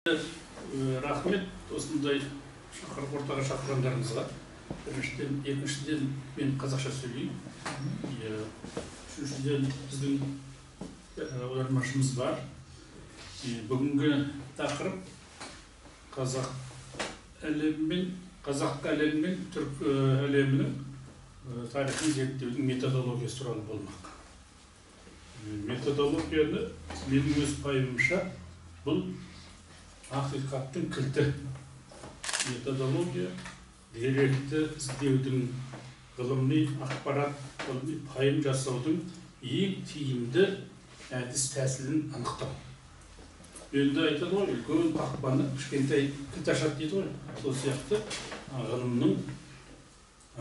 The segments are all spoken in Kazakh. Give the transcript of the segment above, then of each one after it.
Рахмет осындай шақырып ортаға шақырғандарыңызға. Біріншіден, екіншіден мен қазақша сөйлеймін. Үшіншіден біздің аудармашымыз бар. Бүгінгі тақырып қазақ әлемі мен түрік әлемінің тарихын зерттеудің методологиясы туралы болмақ. Методологияны менің өз пайымымша бұл ақиқаттың кілті. Методология деректі іздеудің, ғылыми ақпарат, ғылыми пайым жасаудың ең тиімді әдіс тәсілін анықтау. Енді айтады ғой, үлкен қақпаны кішкентай кілт ашады дейді ғой. Сол сияқты ғылымның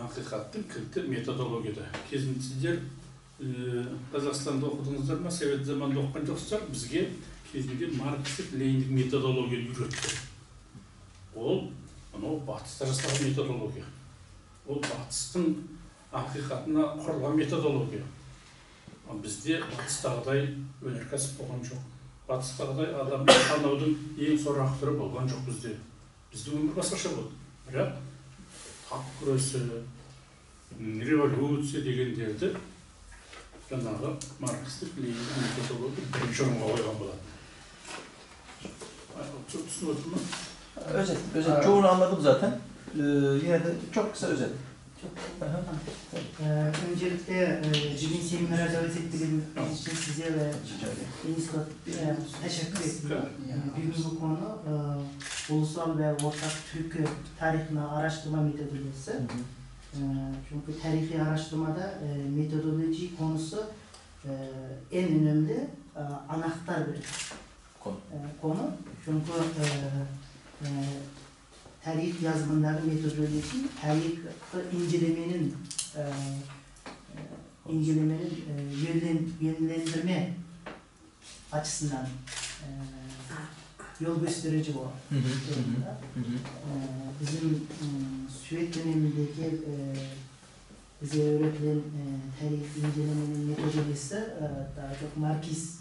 ақиқаттың кілті методологияда. Кезінде сіздер Қазақстанда оқыдыңыздар ма, совет заманында оқыған жоқсыздар, бізге кезінде маркстік лениндік методологияны үйретті. Ол батыста жасалған методология. Ол батыстың ақиқатына құрылған методология. Бізде батыстағыдай өнеркәсіп болған жоқ. Батыстағыдай адамды танаудың ең сорақы түрі болған жоқ бізде. Біздің өмір басқаша болды. Бірақ тақ күресі, революция дегендерді жаңағы маркстік лениндік методология бірінші орынға қойған болады. Çok düşünüyorum mu? Özet. Çoğunu anladım zaten. Yine de çok kısa özet. Öncelikle bugün seminere davet ettiğiniz için size ve Enis'e teşekkür ediyorum. Bugün bu konu ulusal ve ortak Türk tarihini araştırma metodolojisi. Çünkü tarihi araştırmada metodoloji konusu en önemli anahtar bir konu. Çünkü tarih yazımları metodoloji, tarih incelemenin yönlendirme açısından yol gösterici bu. Bizim Süveyt dönemindeki bize öğretilen tarih incelemenin metodolojisi daha çok Marksist,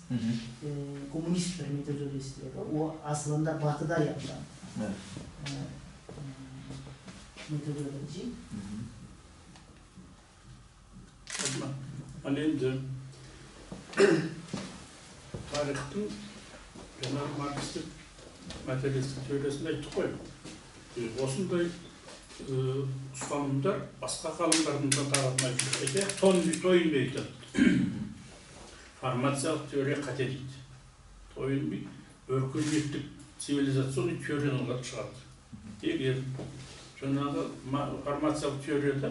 komünist bir metodolojisi. O aslında Batı'da yapılan metodoloji. Енді тарихтың жаңағы маркстік материалистік теориясында айттық қой. Осындай ұстанымдар басқа ғалымдардың да таратмайды. Айтайық, Тойнби айтады. Формациялық теория қате дейді. Тойнби өркениеттік цивилизационный теорияны шығарды. Егер жаңағы формациялық теорияда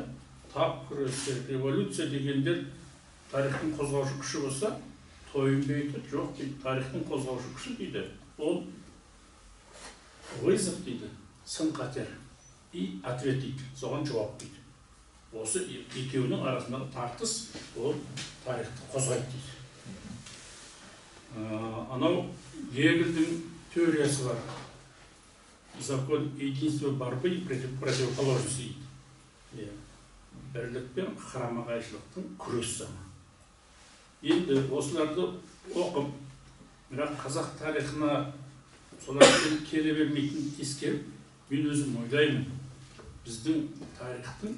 тап күресі, революция дегендер тарихтың қозғаушы күші болса, Тойнби айтады, жоқ дейді, тарихтың қозғаушы күші дейді. Ол вызов дейді, сын қатер. И ответ дейді, соған жауап дейді. Осы екеуінің арасындағы тартыс ол тарихты қозғайды дейді. Анау Гегельдің теориясы бар. Закон единства борьбы и противоположности дейді. Бірлік пен қарама-қайшылықтың күрес заманы. Енді осыларды оқып, бірақ қазақ тарихына солардың келе бермейтін ескеріп, мен өзім ойлаймын, біздің тарихтың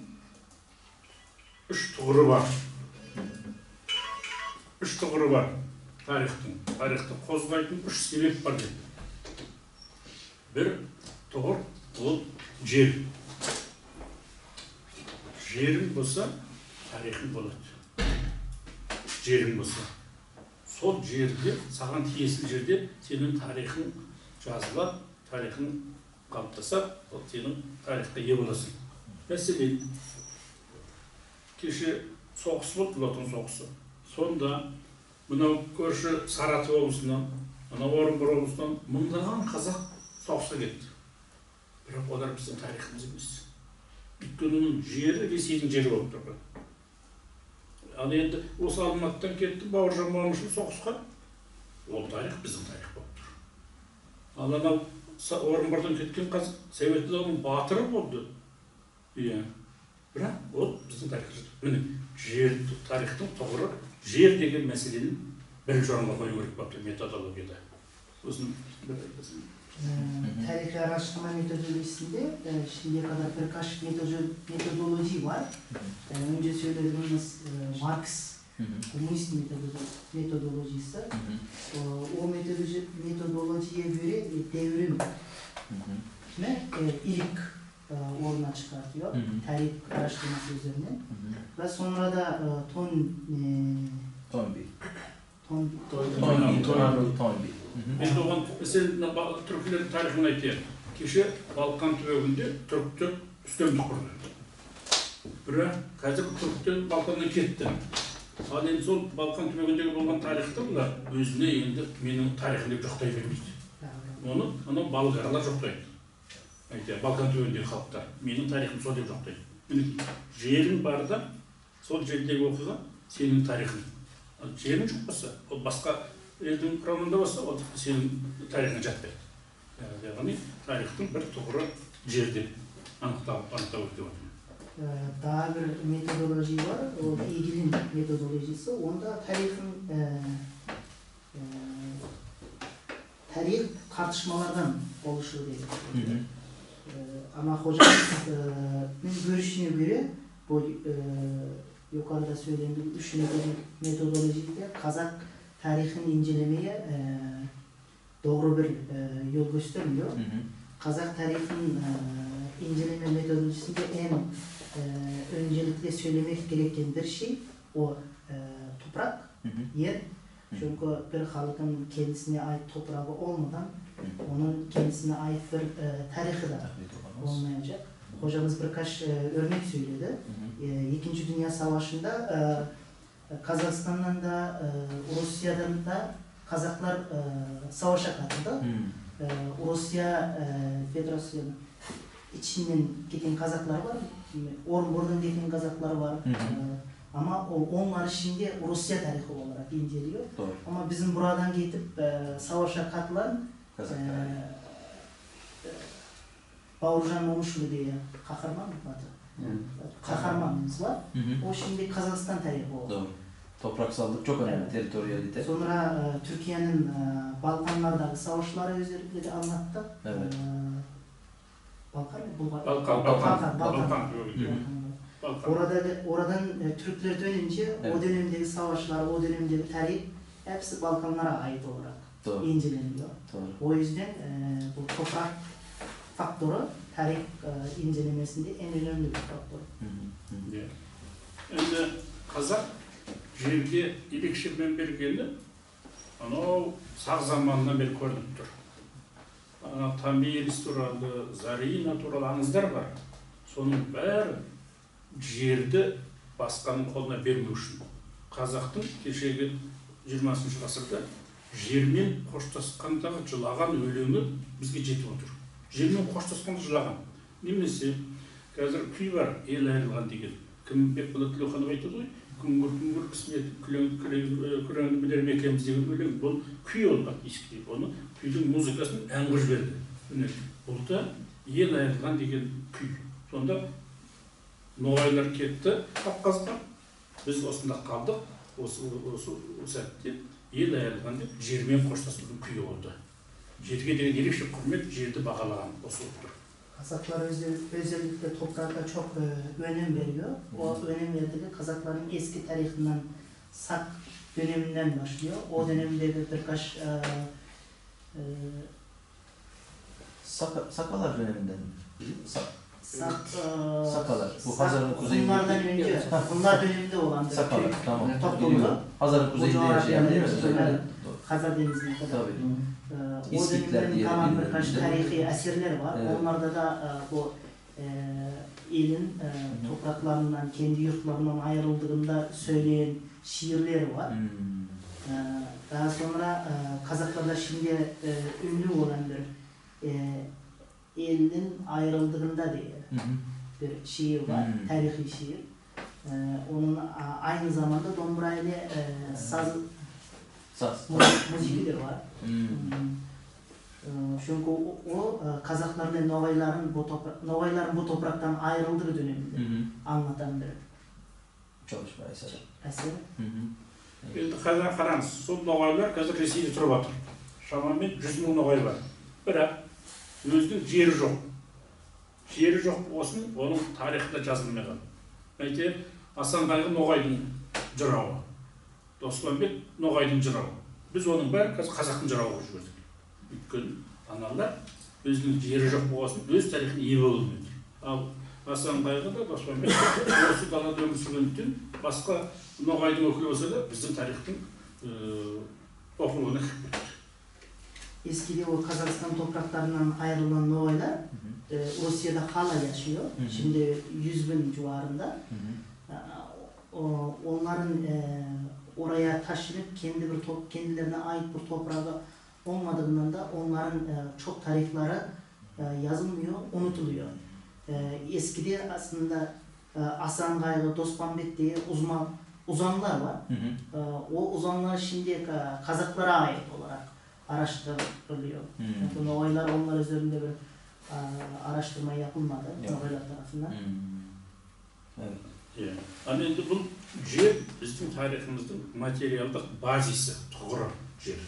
үш тұғыры бар. Үш тұғыры бар тарихтың. Тарихты қозғайтын үш себеп бар дейді. Бір тұғыр ол жер. Жерің болса, тарихың болады. Жерің болса. Сол жерде, саған тиесілі жерде сенің тарихың жазылады, тарихың қалыптаса, ол сенің тарихқа ие боласың. Мәселен, кеше соғыс болды, ұлы отан соғысы. Сонда мынау көрші Саратов облысынан, мынау Орынбор облысынан мыңдаған қазақ соғысқа кетті. Бірақ олар біздің тарихымыз емес. Өйткені оның жері Ресейдің жері болып тұр. Ал енді осы Алматыдан кетті Бауыржан Момышұлы соғысқа. Ол тарих біздің тарих болып тұр. Ал анау Орынбордан кеткен Совет одағының батыры болды. Бірақ ол біздің тарихымыз. Міне, жер тарихтың тұғыры жер деген мәселенің бірінші орынға қою керек болып тұр методологияда. Осыны бір айтасың. Tarihi araştırma metodolojisinde şimdiye kadar birkaç metodoloji var. Önce söylediğimiz Marx komünist metodolojisi. O metodolojiye göre devrim ilk oruna çıkartıyor. Tarih araştırması üzerine. Ve sonra da Toynbee. Endi oған mesela Türklerin tarihini aytayım. Kişi Balkan tübeginde Türk'tür üstünlük kurdu. Бірақ қазір Türk'ten Balkan'dan ketті. Ал енді сол Balkan tübegindегі болған тарихты бұлар өзіне енді менің тарихымды жоқтай бермейді. Оны анау балғарлар жоқтайды. Балкан тübegіндегі халықтар менің тарихым сол деп жоқтайды. Жерің барда сол жердегі оқиға сенің тарихың. Жерің жоқ болса, ол басқа елдің құрамында болса, ол сенің тарихыңа жатпайды. Яғни тарихтың бір тұғыры жерде анықтап өтіп отыр. Daha bir metodoloji var, o İgil'in metodolojisi. Onda tarih tartışmalardan oluşuyor diye. Ama hocamızın görüşüne göre bu yukarıda söylediğim üç metodolojide Kazak tarihini incelemeye doğru bir yol göstermiyor. Kazak tarihinin inceleme metodolojisinde en öncelikle söylemek gereken bir şey o toprak, yer. Çünkü bir halkın kendisine ait toprağı olmadan onun kendisine ait bir tarihi de olmayacak. Hocamız birkaç örnek söyledi. İkinci Dünya Savaşı'nda Kazakistan'dan da Rusya'dan da Kazaklar savaşa katıldı. Rusya Federasyonu içinden giden Kazaklar var, Orumbur'dan giden Kazaklar var. Ama onlar şimdi Rusya tarihi olarak inceliyor. Doğru. Ama bizim buradan gidip savaşa katılan Baurujan Momuşlu diye kahraman mı vardı? Kahramanımız var. O şimdi Kazakistan tarihi oldu. Doğru. Topraksallık çok önemli, teritoriyalite. Sonra Türkiye'nin Balkanlardaki savaşları özellikle de anlattı. Evet. Balkan. Oradan Türkler dönünce o dönemdeki savaşlar, o dönemdeki tarih hepsi Balkanlara ait olarak inceleniyor. O yüzden bu toprak faktörü tarih incelemesinde en önemli bir faktör. Şimdi Kazak жерге ерекшемен бергені анау сақ заманынан бері көрініп тұр. Томирис туралы, Зарина туралы аңыздар бар. Соның бәрі жерді басқаның қолына бермеу үшін. Қазақтың кешегі 20 ғасырда жермен қоштасқандағы жылаған өлеңі бізге жетіп отыр. Жермен қоштасқанда жылаған. Немесе қазір күй бар, ел айырылған деген. Кім Бекболат Тілеуханов айтады ғой, күңгір кісіне күреңді білер мекеміз деген өлең. Бұл күй олған ескідей. Оны күйдің музыкасын әңгір жіберді. Бұл да ел айырылған деген күй. Сонда ноғайлар кетті Кавказға. Біз осында қалдық. Осы сәтте ел айырылған деп жермен қоштасудың күйі oldu. Жерге деген ерекше құрмет, жерді бағалаған осы болып тұр. Kazaklar özellikle toprakta çok önem veriyor. O önem verdiği Kazakların eski tarihinden Sak döneminden başlıyor. O dönemde birkaç Sakalar döneminden. Sakalar. Bu Hazar'ın kuzeyinde. Bunlardan önce, bunlar döneminde olan bir Sakalar, tamam. toplumdu. Hazar'ın kuzeyinde yaşayan değil mi? Hazar Denizi'ne kadar. Tabii. O dönemden kalan birkaç tarihi eserler var. Evet. Onlarda da bu ilin topraklarından, kendi yurtlarından ayrıldığında söyleyen şiirleri var. Daha sonra Kazaklarda şimdi ünlü olan bir elin ayrıldığında diye bir şiir var, tarihi şiir. Onun aynı zamanda dombra ile saz müzikleri var. Çünkü o Kazaklar ve Nogayların bu topraktan ayrıldığı döneminde anlatan bir çalışma eseri. Енді қараңыз, сол ноғайлар қазір Ресейде тұрып жатыр. Шамамен 100 мың ноғай бар. Бірақ өзінің жері жоқ. Жері жоқ болсын, оның тарихында жазылмаған. Әйтеуір Асан Қайғы Ноғайдың жырауы, Доспанбет Ноғайдың жырауы. Біз оның бәрі қазақтың жырауы қылып жібердік. Өйткені аналар өзінің жері жоқ болсын, өз тарихын ие болмайды. Ал Асан Қайғы да Доспанбет осы далада өмір сүргендіктен басқа Ноғайдың өкілі болса да біздің тарихтың оқылуына кіріп кетті. Eskide o Kazakistan topraklarından ayrılan Noğaylar Rusya'da hala yaşıyor. Şimdi 100.000 civarında. Onların oraya taşınıp kendilerine ait bir toprağı olmadığından da onların çok tarihleri yazılmıyor, unutuluyor. Eskide aslında Асан Қайғы, Доспанбет diye uzanlar var. O uzanlar şimdi Kazaklara ait olarak araştırılıyor. Bu Noğaylar onlar üzerinde bir araştırma yapılmadı Noğaylar tarafından. Evet. Yani endi bu yer bizim tariximizin materialдық базисі, тұғыры жер.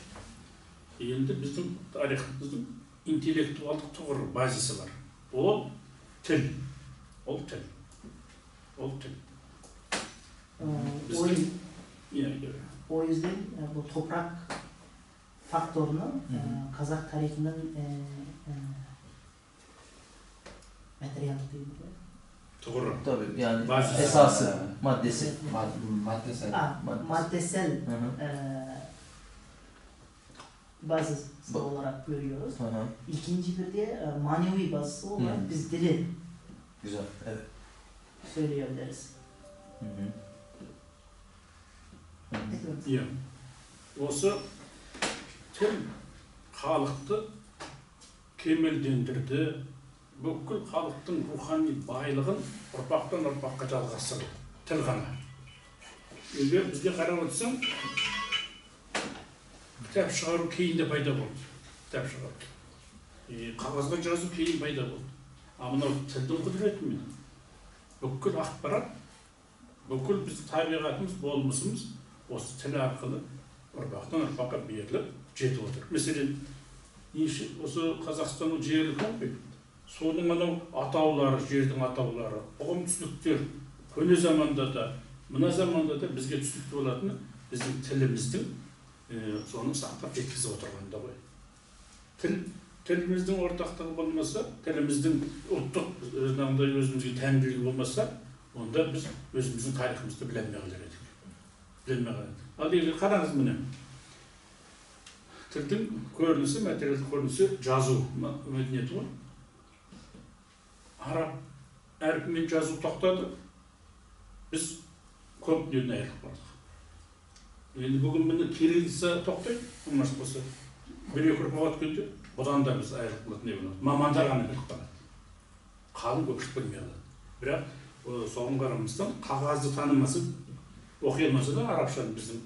Енді біздің тарихымыздың интеллектуалдық тұғыры, базисі бар. Ол тіл. Ол тіл. Ол тіл. O yüzden bu toprak faktörünü Kazak tarihinin materyallık değil mi? Doğru. Tabii yani Bazı esası, maddesi. Maddesel bazısı olarak görüyoruz. İkinci bir de manevi bazısı olarak biz dili güzel, evet. Söyleyebiliriz. Iya. Осы тіл халықты кемелдендірді, бүкіл халықтың рухани байлығын ұрпақтан ұрпаққа жалғастырды. Тіл ғана. Егер бізге қарап отырсаң, кітап шығару кейінде пайда болды. Кітап шығару. Қағазға жазу кейін пайда болды. А мынау тілдің құдіретімен бүкіл ақпарат, бүкіл біздің табиғатымыз, болмысымыз осы тіл арқылы ұрпақтан ұрпаққа беріліп жетіп отыр. Мәселен, осы Қазақстанның жері көп, соның анау атаулары, жердің атаулары, ұғым түсініктер, көне заманда да, мына заманда да бізге түсінікті болатыны біздің тіліміздің соның сақтап жеткізіп отырғанда ғой. Тіліміздің ортақтығы болмаса, тіліміздің ұлттық өзімізге тәнділігі болмаса, онда біз өзіміздің тарихымызды білмей қалар едік. Ал егер қараңыз міне, тілдің көрінісі, материалдық көрінісі жазу мәдениеті ғой. Араб әрпімен жазу тоқтады, біз көп дүниеден айырылып бардық. Енді бүгін міне кириллица тоқтайды, ұмаш болса, бір-екі ұрпақ өткенде бұдан да біз айырылып қалатын не болады. Мамандар ғана біліп қалады. Қалың көпшілік білмей қалады. Бірақ соған қарамастан қағазды танымаса, оқи алмаса да арабшаны біздің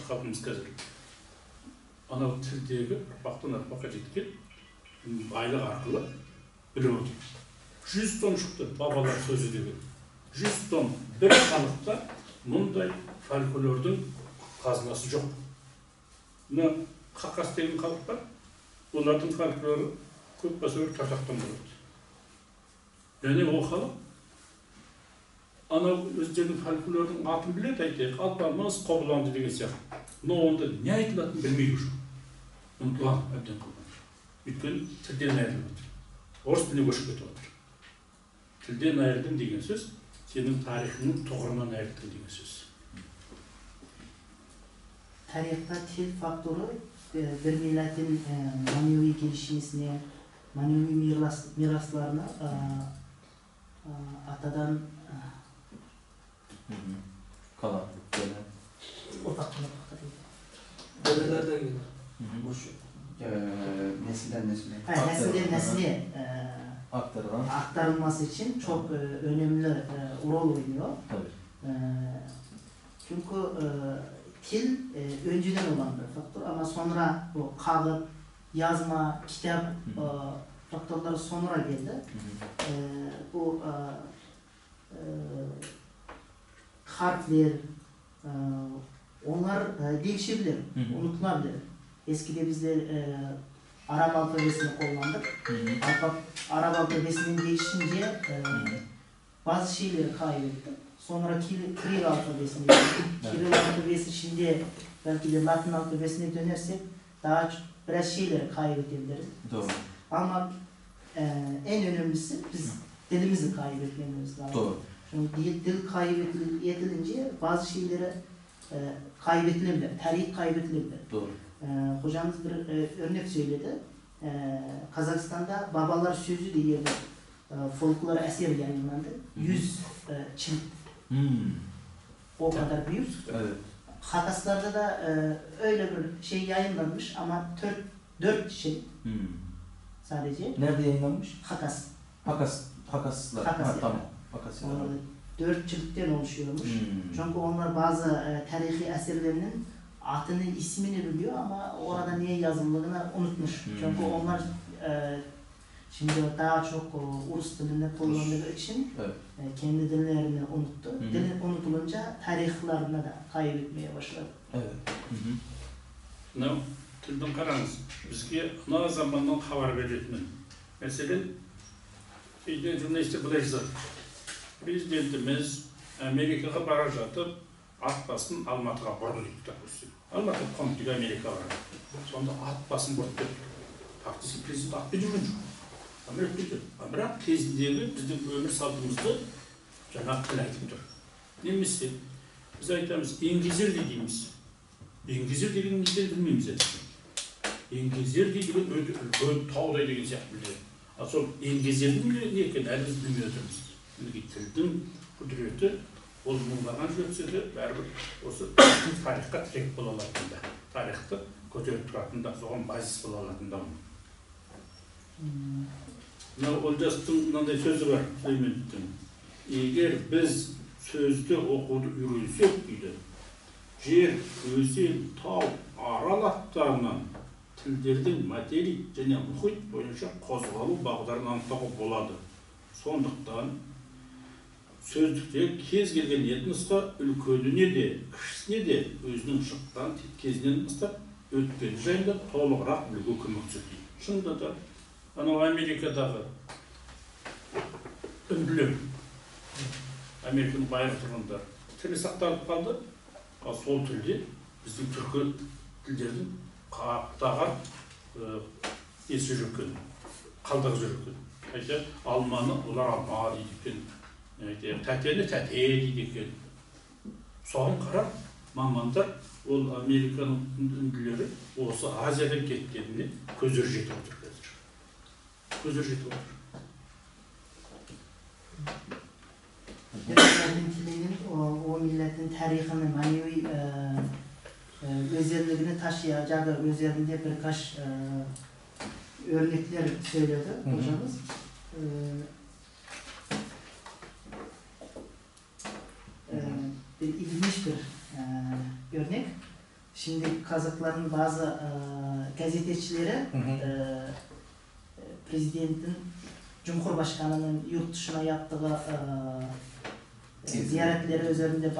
халқымыз қазір анау тілдегі ұрпақтан ұрпаққа жеткен байлық арқылы біліп отыр. 100 том шықты бабалар сөзі деген. 100 том бір халықта мұндай фольклордың қазынасы жоқ. Мына Қақас деген халық бар, олардың фольклоры көп басыр Татақтан болады. Және ол халық анау өздерінің фольклордың атын біледі, айтайық, Алпамыс, Қобыланды деген сияқты. Но онда не айтылатынын білмейді уже. Ұмытылған әбден қалған. Өйткені тілден айырылып отыр. Орыс тіліне көшіп кетіп отыр. Тілден айырдым деген сөз, сенің тарихыңның тұғырынан айырдым деген сөз. Tarihta til faktörü bir milletin manevi gelişmesine, manevi miraslarına atadan kalan gelen ortaklık Dedelerden gelir. Nesilden nesile. Nesilden nesile aktarılması için çok önemli rol oynuyor. Tabii. Çünkü til önceden olan bir faktör ama sonra bu kağıt, yazma, kitap faktörleri sonra geldi. Bu harfler, onlar değişebilir, unutulabilir. Eskide bizde Arap alfabesini kullandık. Arap alfabesinin değişince bazı şeyleri kaybettik. Sonra Kiril alfabesini yaptık. Kiril alfabesi şimdi belki de Latin alfabesine dönersek daha biraz şeyleri kaybedebiliriz. Doğru. Ama en önemlisi biz dilimizi kaybetmemiz lazım. Doğru. Çünkü dil kaybedilince bazı şeyleri kaybedilebilir, tarih kaybedilebilir. Doğru. Hocamız bir örnek söyledi. Kazakistan'da Babalar Sözü diye bir folklor eser yayınlandı. 100 cilt. O kadar büyük. Evet. Hakaslarda da öyle bir şey yayınlanmış ama 4 cilt sadece. Nerede yayınlanmış? Hakas. Hakaslar. Hakas yani. Tamam. Hakas. 4 ciltten oluşuyormuş. Çünkü onlar bazı tarihi eserlerinin adını, ismini biliyor ama orada niye yazıldığını unutmuş. Çünkü onlar şimdi daha çok Rus dilinde kullandığı için kendi dillerini unuttu. Dili unutulunca tarihlerini de kaybetmeye başladı. Evet. Ne? Tilden karanız. Bizge ana zamandan haber veretmen. Mesela bir jurnalistler bulaysa Prezidentimiz Amerika'ya barajatıp at basın Almatı'ga bordu deyip Almatı komutuyla Amerika var. Sonunda at basın bordu deyip. Faktisi prezident at bir cümle. Amerika deyip. Ama tezliği bizim ömür saldığımızda Cenab-ı Kılaytım diyor. Neymişse biz ayetimiz İngilizce dediğimiz. İngilizce dediğimizi bilmeyimiz zaten. İngilizce dediğimiz öyle tağda dediğimiz yapmıyor. Asıl İngilizce bilmiyor diye ki biz bilmiyordunuz. Getirdim kudreti, ol bunlardan görseydi, bərber olsa tarihte tek bulalarında, tarihte kötülük turatında, soğan bazis bulalarında. Olcastın nanday sözü var, Süleyman'ın. Eğer biz sözde okudu yürüysek deydi, jer, özün, tağ, aralatlarından tillerдің materi және мұхит бойынша қозғалу бағдарын анықтауға болады. Сондықтан сөздікте kez келген этносқа үлкеніне де, кішісіне де өзінің шыққан кезінен бастап өткені жайында толығырақ білуге көмектеседі. Шынында да анау Америкадағы үнділер, Американың байырғы тұрғындар тілі сақталып қалды. Ал сол тілде біздің түркі тілдердің қаптаған есі жүрген, қалдағы жүрген. Қайта алманы олар алма дейді екен. Тәтені тәте дейді екен. Соған қарап, мамандар ол Американың үнділері осы Азиядан кеткеніне көздері жетіп отыр қазір. Көздері жетіп отыр. O milletin tarihini, manevi özelliğini taşıyacağı üzerinde birkaç örnekler söyledi hocamız. Bir ilginç bir örnek. Şimdi Kazakların bazı gazetecileri Prezidentin, Cumhurbaşkanı'nın yurt dışına yaptığı ziyaretleri üzerinde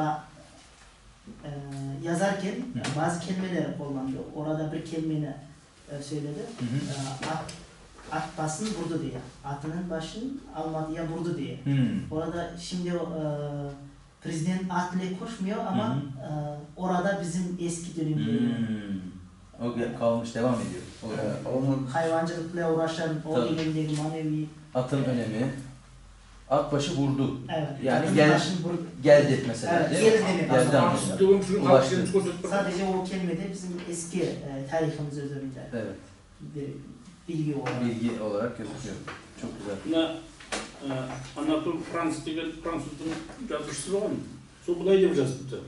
yazarken bazı kelimeleri kullandı. Orada bir kelimeni söyledi. At basın vurdu diye. Atının başını Almatı'ya vurdu diye. Orada şimdi Prezident atla koşmuyor ama orada bizim eski dönemleri. O kalmış, devam ediyor. Onun hayvancılıkla uğraşan o dönemdeki manevi atın önemi. At başı vurdu. Evet. Yani geldi mesela. Evet, Ulaştı. Sadece o kelimede bizim eski tarihimiz üzerinde. Evet. Bir bilgi olarak. Bilgi olarak gözüküyor. Çok güzel. Anatol Franz деген Fransыздың жазушысы болған. Сол былай деп жазыпты.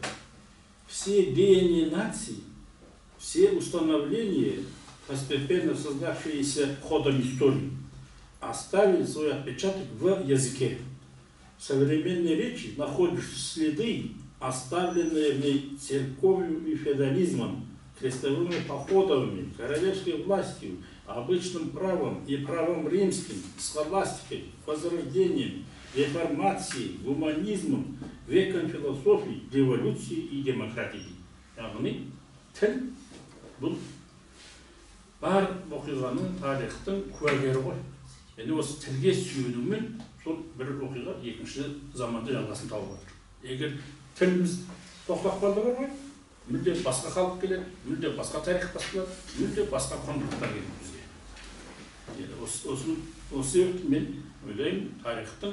Все деяния наций, все установления, постепенно создавшиеся ходом истории, оставили свой отпечаток в языке. В современной речи находишь следы, оставленные в ней церковью и феодализмом, крестовыми походами, королевской властью, обычным правом и правом римским, схоластикой, возрождением, реформацией, гуманизмом, веком философии, революции и демократии. Yani til bu бар оқиғаның тарихтың куәгері ғой. Енді осы тілге сүйенумен сол бір оқиға екінші заманда жалғасын тауып отыр. Егер тіліміз тоқтап қалды ғой, мүлде басқа халық келеді, мүлде басқа тарих басталады, мүлде басқа құндылықтар келеді бізге. Осы мен ойлаймын, тарихтың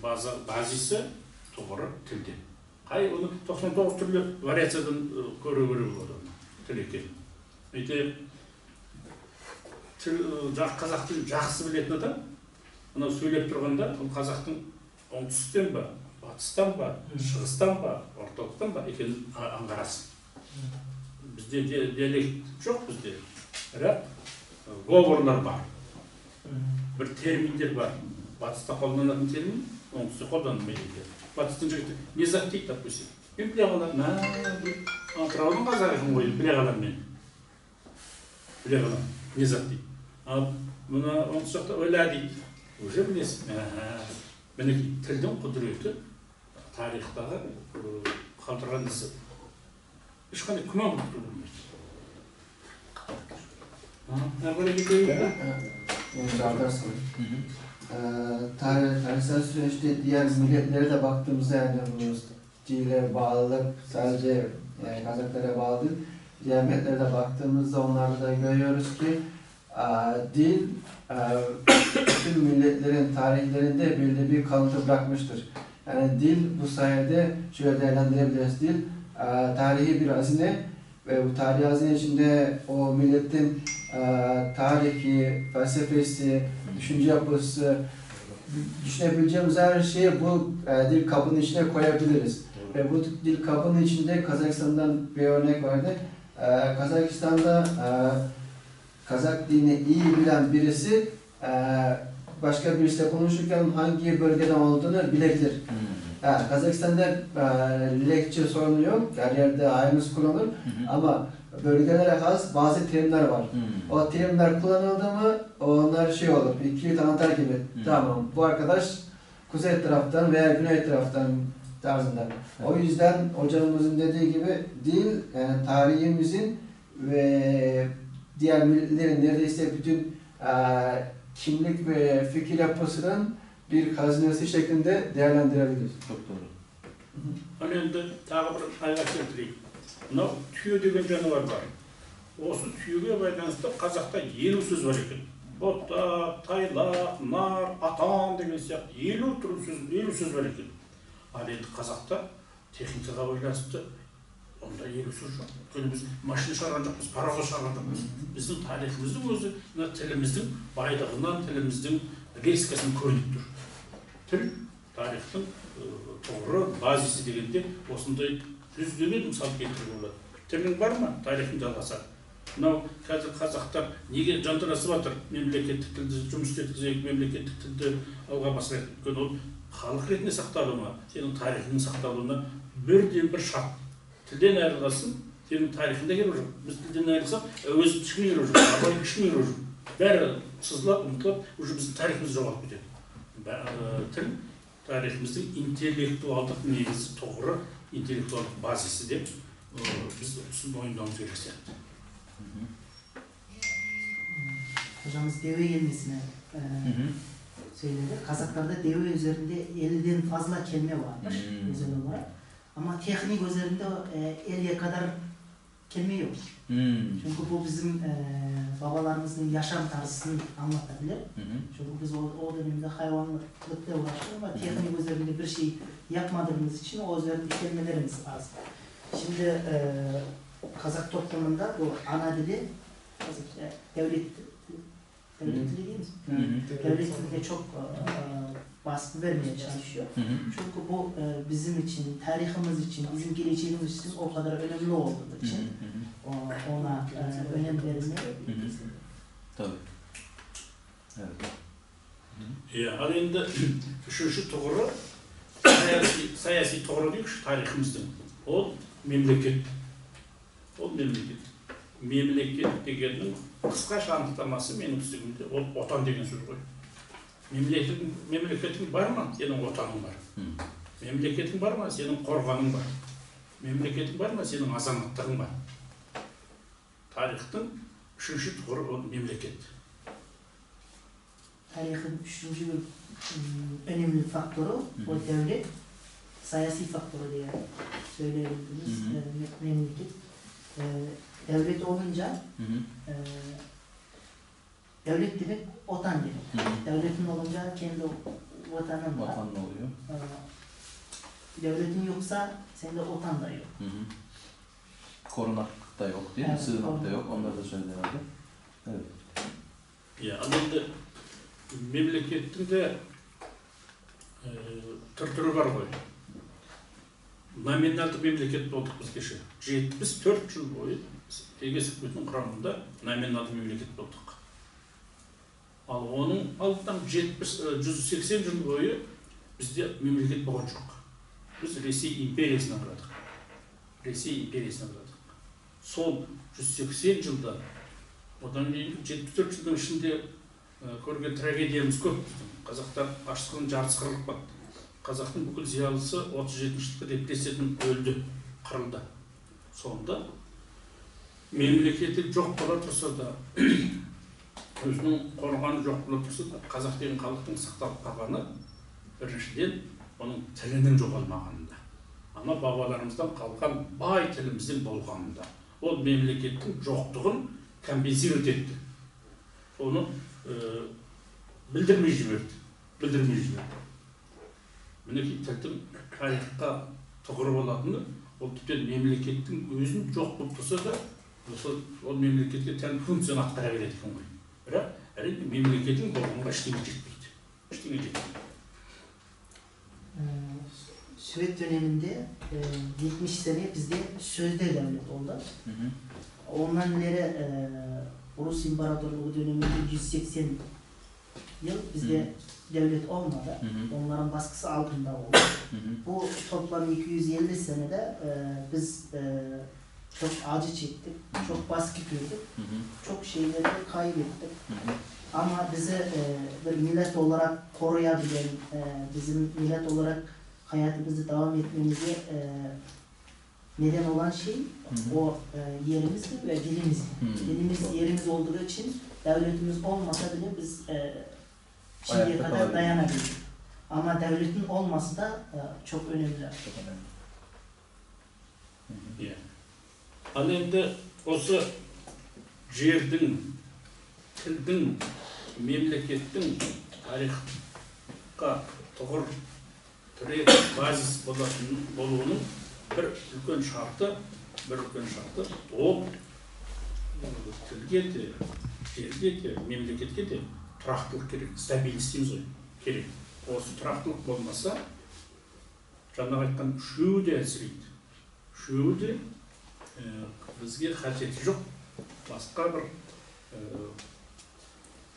базисі тұғыры тілде. Қай оны 99 түрлі вариациядан көре болады тіл екен. Қазақ тілін жақсы білетін адам, мынау сөйлеп тұрғанда, ол қазақтың оңтүстіктен ба, батыстан ба, шығыстан ба, орталықтан ба екенін аңғарасың. Бізде диалект жоқ бізде, бірақ говорлар бар. Бір терминдер бар. Батыста қолданатын термин, оңтүстікте қолданылмайды. Батыстың жігіті не зат дейді, допустим. Мен біле қаламын, Атыраудың қазағы екен ғой, біле қаламын мен. Біле қаламын, не зат дейді. Ал мұны оңтүстікте ойла дейді. Уже білесің. Мінекей тілдің құдіреті тарихтағы қалдырған ісі. Ешқандай күмән болып тұрмайды. Әрбір tarihsel süreçte diğer milletlere de baktığımızda yani bu dile bağlılık sadece yani Kazaklara bağlı değil. Diğer milletlere de baktığımızda onlarda da görüyoruz ki dil bütün milletlerin tarihlerinde belirli bir kalıntı bırakmıştır. Yani dil bu sayede şöyle değerlendirebiliriz. Dil tarihi bir hazine ve bu tarihi hazine içinde o milletin tarihi, felsefesi, düşünce yapısı, düşünebileceğimiz her şeyi bu dil kabının içine koyabiliriz. Ve bu dil kabının içinde Kazakistan'dan bir örnek vardı. Kazakistan'da Kazak dilini iyi bilen birisi başka birisiyle konuşurken hangi bölgeden olduğunu bilebilir. Kazakistan'da dilekçe sorunu yok, her yerde aynısı kullanılır ama bölgelere has bazı terimler var. O terimler kullanıldı mı onlar şey olur, ikili tanıtar gibi. Tamam, bu arkadaş kuzey taraftan veya güney taraftan tarzında. O yüzden hocamızın dediği gibi dil yani tarihimizin ve diğer milletlerin neredeyse bütün kimlik ve fikir yapısının bir hazinesi şeklinde değerlendirebiliriz. Çok doğru. Önünde tағы бір айға келтірейік. Мынау түйе деген жануар бар. Осы түйеге байланысты қазақта 50 сөз бар екен. Бота, тайлақ, нар, атан деген сияқты 50 сөз бар екен. Ал енді қазақта техникаға байланысты онда 50 сөз жоқ. Өйткені біз машина шығарған жоқпыз, паровоз шығарған жоқпыз. Біздің тарихымыздың өзі тіліміздің байлығынан, тіліміздің рискасын көрініп тұр. Тіл тарихтың тұғыры, базисі дегенде осындай жүздеген мысал келтіруге болады. Тілің бар ма? Тарихын жалғасады. Мынау қазір қазақтар неге жанталасып жатыр? Мемлекеттік тілді жұмыс істеткізейік, мемлекеттік тілді алға басырайық. Өйткені ол халық ретінде сақталуына, сенің тарихыңның сақталуына бірден бір шарт. Тілден айырылғасын, сенің тарихында керегі жоқ. Біз тілден айырылсақ, өзі ішіне керегі жоқ, абай ішіне керегі жоқ. Бәрі сызылып, ұмытылып, уже біздің тарихымыз жоғалып кетеді. Тіл тарихымыздың интеллектуалдық негізі, тұғыры, интеллектуалдық базисі деп biz mойындауымыз керек сияқты. Hocamız deve kelimesine söyledi. Kazaklarda deve üzerinde 50'den fazla kelime varmış özel olarak. Ama teknik üzerinde 50'ye kadar kelime yok. Çünkü bu bizim babalarımızın yaşam tarzını anlatabilir. Çünkü biz o dönemde hayvanlıkla uğraştık ama teknik üzerinde bir şey yapmadığımız için o üzerinde kelimelerimiz az. Şimdi Kazak toplumunda bu ana dili devlet dili değil mi? Devlet dilinde çok baskı vermeye çalışıyor. Çünkü bu bizim için, tarihimiz için, bizim geleceğimiz için o kadar önemli olduğu için ona önem verilmeli. Tabii. Evet. Ya, al endi şu to'g'ri siyosiy to'g'ri deylik shu tariximizda. O memleket. Memleket deganning qisqacha anықтамасы менің түсінігімде ол отан деген сөз ғой. Мемлекетің бар ма? Сенің отаның бар. Мемлекетің бар ма? Сенің қорғаның бар. Мемлекетің бар ма? Сенің азаматтығың бар. Тарихтың Üçüncü tuğru o memleket. Tarihin üçüncü bir önemli faktörü o devlet, siyasi faktörü diye söyleyebildiğimiz memleket. Devlet olunca devlet demek otan demek. Devletin olunca kendi vatanın var. Vatan ne oluyor? Devletin yoksa sende otan da yok. Korunak da yok değil mi? Evet, Sığınak da yok. Onları da söyledi herhalde. Evet. Ya alanda memleketin de türü var koy. Nominalді memleket болдық біз кеше. 74 жыл бойы Егес үкіметінің құрамында номиналды мемлекет болдық. Ал оның алдынан 180 жыл бойы бізде мемлекет болған жоқ. Біз Ресей империясынан құрадық. Ресей империясынан құрадық. Сол 180 жылда, одан кейін 74 жылдың ішінде көрген трагедиямыз көп. Қазақтар аштықтан жартысы қырылып қалды. Қазақтың бүкіл зиялысы 37-жылғы депрессиядан өлді, қырылды. Сонда мемлекеті жоқ бола тұрса да, өзінің қорғаны жоқ бола тұрса да, қазақ деген халықтың сақталып қалғаны біріншіден оның тілінің жоғалмағанында. Ана бабаларымыздан қалған бай тіліміздің болғанында. Ол мемлекеттің жоқтығын компенсировать етті. Оны білдірмей жіберді. Мінекей тілдің тарихқа тұғыры болатыны, ол тіптен мемлекеттің өзін жоқ болып тұрса да, ол мемлекетке тән функцияны атқара береді екен ғой. Бірақ әрине мемлекеттің болғанға ештеңе жетпейді. Süvet döneminde 70 sene bizde sözde devlet oldu. Ondan ileri Rus İmparatorluğu döneminde 180 yıl bizde devlet olmadı. Onların baskısı altında oldu. Bu toplam 250 senede biz çok acı çektik, çok baskı gördük, çok şeyleri kaybettik. Ama bizi bir millet olarak koruyabilen, bizim millet olarak hayatımızı devam etmemize neden olan şey o yerimizdir ve dilimiz. Dilimiz yerimiz olduğu için devletimiz olmasa bile biz şimdiye kadar dayanabiliriz. Ama devletin olması da çok önemli. Ал енді осы жердің, тілдің, мемлекеттің тарихқа тұғыр тірек базис болуының бір үлкен шарты, ол тілге де, жерге де, мемлекетке де тұрақтылық керек, стабильность дейміз ғой, керек. Осы тұрақтылық болмаса, жаңағы айтқан үшеуі де әлсірейді. Үшеуі де бізге қажеті жоқ, басқа бір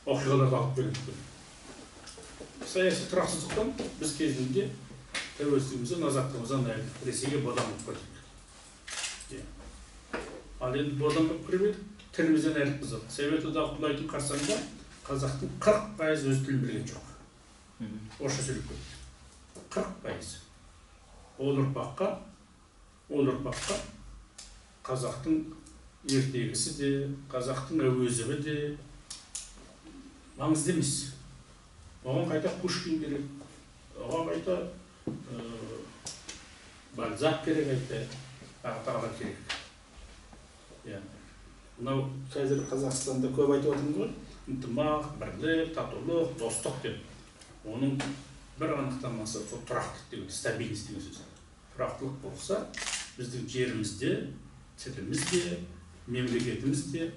оқиғаларды алып келеді. Саяси тұрақсыздықтан біз кезінде тәуелсіздігімізден, азаттығымыздан айырылып, Ресейге бодан болып кеттік. Ал енді бодан болып кіріп едік, тілімізден айырылып біз. Совет одағы құлайтын қарсаңда қазақтың 40% өз тілін білген жоқ. Орысша сөйлеп кетті. 40%. Ол ұрпаққа қазақтың ертегісі де, қазақтың әуезові де маңызды емес. Оған қайта Пушкин керек, оған қайта Бальзак керек, тағы керек. Мынау қазір Қазақстанда көп айтып отырмыз ғой, ынтымақ, бірлік, татулық, достық деп. Оның бір анықтамасы сол тұрақтылық деген, стабильность деген сөз. Тұрақтылық болса, біздің жерімізде, тілімізде, мемлекетімізде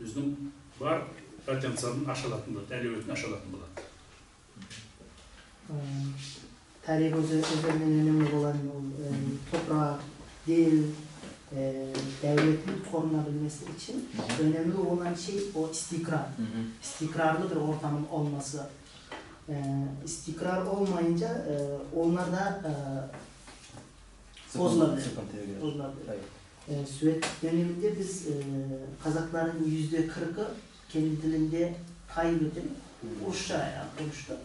өзінің бар потенциалын ашылатын болады, әлеуетін ашылатын болады. Tarih üzerinden önemli olan toprak, dil, devletin korunabilmesi için önemli olan şey o istikrar. İstikrarlı bir ortamın olması. İstikrar olmayınca onlar da bozulabilir. Süvet döneminde biz Kazakların %40'ı kendi dilinde kaybedip Rusça konuştu.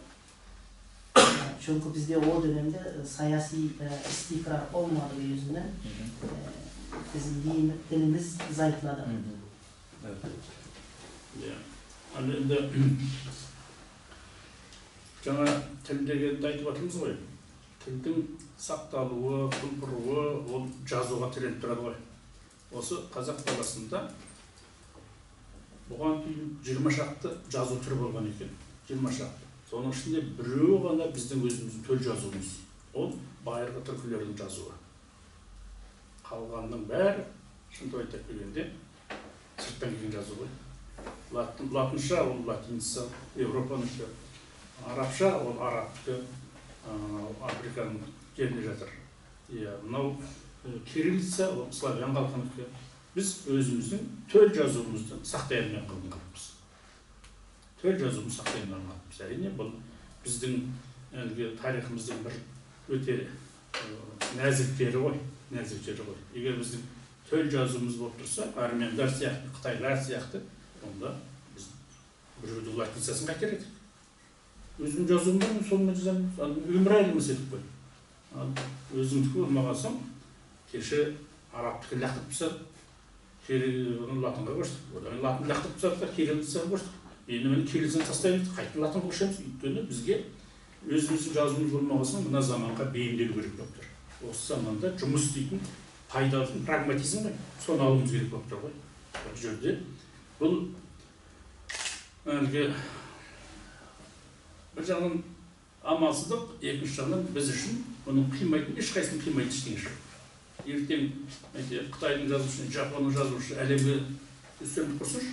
Çünkü bizde o dönemde siyasi istikrar olmadığı yüzünden bizim dilimiz zayıfladı. Ал енді жаңа тіл дегенді айтып жатырмыз ғой. Тілдің сақталуы, құлпыруы, ол жазуға тіреліп тұрады ғой. Осы қазақ даласында бұған дейін 20 шақты жазу түрі болған екен. 20 шақты. Соның ішінде біреуі ғана біздің өзіміздің төл жазуымыз. Ол байырғы түркілердің жазуы. Қалғанның бәрі, шынды айтып келгенде, сырттан келген жазу ғой. Латынша ол латиница, Европаныкі, арабша ол арабтікі, Африканың жерінде жатыр. Мынау кириллица ол славян халқынікі. Біз өзіміздің төл жазуымызды сақтай алмай қалған халықпыз. Төл жазуымызды сақтай алмай қалған халықпыз. Әрине бұл біздің тарихымыздың бір өте нәзіктері ғой. Егер біздің төл жазуымыз болып тұрса, армяндар сияқты, қытайлар сияқты, онда біз біреудің латиницасын қайтер едік. Өзім жазуым бар, сонымен жазамын, өмірайлымыз едік қой. Өзімдікі болмаған соң, кеше арабтікі лақтырып тастадық, оны латынға көштік. Одан латын лақтырып тастадық, кириллицаға көштік. Енді мені кириллицаны тастаймыз, қайтып латынға көшеміз. Өйткені бізге өзіміздің жазуымыз болмаған соң, мына заманға бейімделу керек болып тұр. Осы заманда жұмыс істейтін пайдалы прагматизм ғой, соны алуымыз керек болып тұр ғой. Бұл жерде бұл бір жағынан амалсыздық, екінші жағынан біз үшін оның қимайтын, ешқайсының қимайтын ештеңе жоқ. Ертең Қытайдың жазушы, Жапонның жазушы әлемге үстемдік құрсыншы,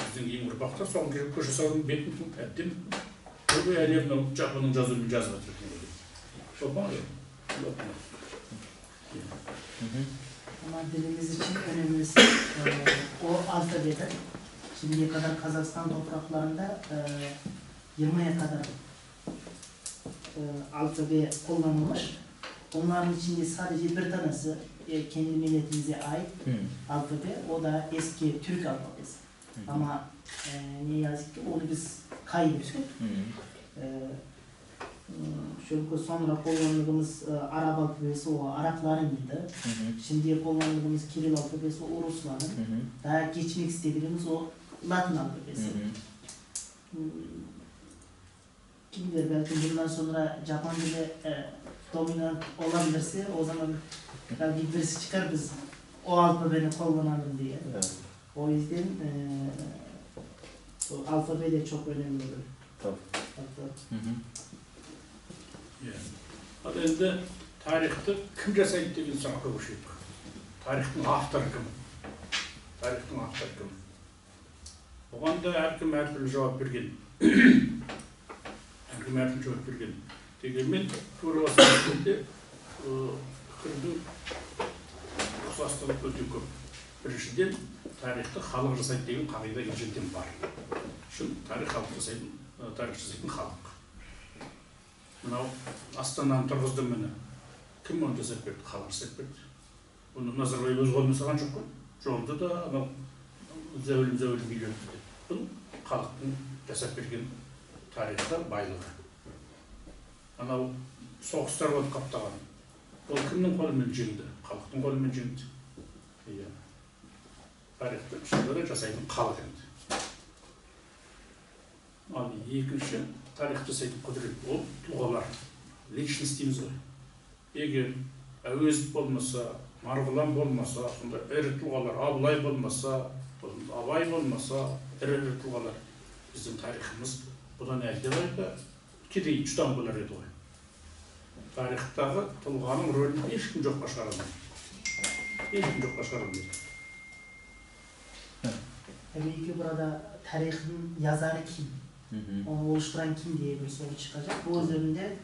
біздің ең ұрпақтар соған керек көш жасаудың бетін әбден көбі әлемнің Жапонның жазуымен жазып жатыр екен. Сол ма? Ama dilimiz için önemlisi o alfabede. Şimdiye kadar Kazakistan topraklarında 20'ye kadar alfabe kullanılmış. Onların içinde sadece bir tanesi kendi milletimize ait alfabe. O da eski Türk alfabesi. Ama ne yazık ki onu biz kaybettik. Şöyle sonra kullandığımız Arap alfabesi o Araplarındı. Şimdi kullandığımız Kiril alfabesi o Rusların. Daha geçmek istediğimiz o Latin alfabesi. Kim bilir belki bundan sonra Japon dili dominant olabilirse o zaman belki birisi çıkar biz o alfabeyi kullanalım diye. Evet. O yüzden o alfabe de çok önemli olur. Tabii. Ал енді тарихты кім жасайды деген сұраққа көшейік. Тарихтың авторы кім? Бұған да әркім әртүрлі жауап берген. Дегенмен тура осында пікірдің ұқсастығы өте көп. Біріншіден тарихты халық жасайды деген қағида ежелден бар. Шын тарих жасайтын халық. Мынау Астананы тұрғызды мені. Кім оны жасап берді? Халық жасап берді. Оны Назарбаев өз қолымен салған жоқ қой. Жолды да анау зәулім үйлерді. Бұл халықтың жасап берген тарихта байлығы. Анау соғыстар болып қаптаған. Ол кімнің қолымен жеңді? Халықтың қолымен жеңді. Тарихты шындыра жасайтын халық енді. Ал екінші тарих жасайтын құдірет ол тұлғалар, личность дейміз ғой. Егер Әуезов болмаса, Марғұлан болмаса, сонда ірі тұлғалар, Абылай болмаса, Абай болмаса, ірі тұлғалар. Біздің тарихымыз бұдан әлдеқайда кедей жұтаң болар еді ғой. Тарихтағы тұлғаның рөлін ешкім жоққа шығара алмайды. Tabii ki burada tarihin yazarı kim? Onu oluşturan kim diye bir soru çıkacak. Bu üzerinde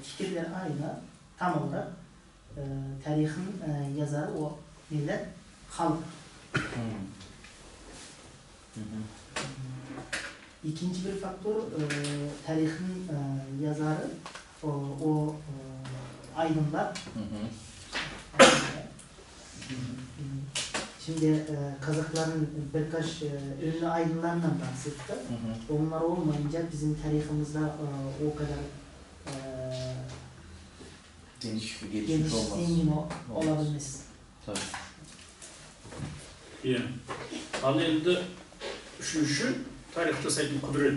fikirler aynı. Tam olarak tarihin yazarı o millet, halk. İkinci bir faktör tarihin yazarı o aydınlar. Şimdi Kazakların birkaç ünlü aydınlarından bahsetti. Onlar olmayınca bizim tarihimizde o kadar geniş bir geniş, gelişmiş olmaz. zengin olabilmez. Tabii. Al endi Üçüncü, tarihte sayılan kudret.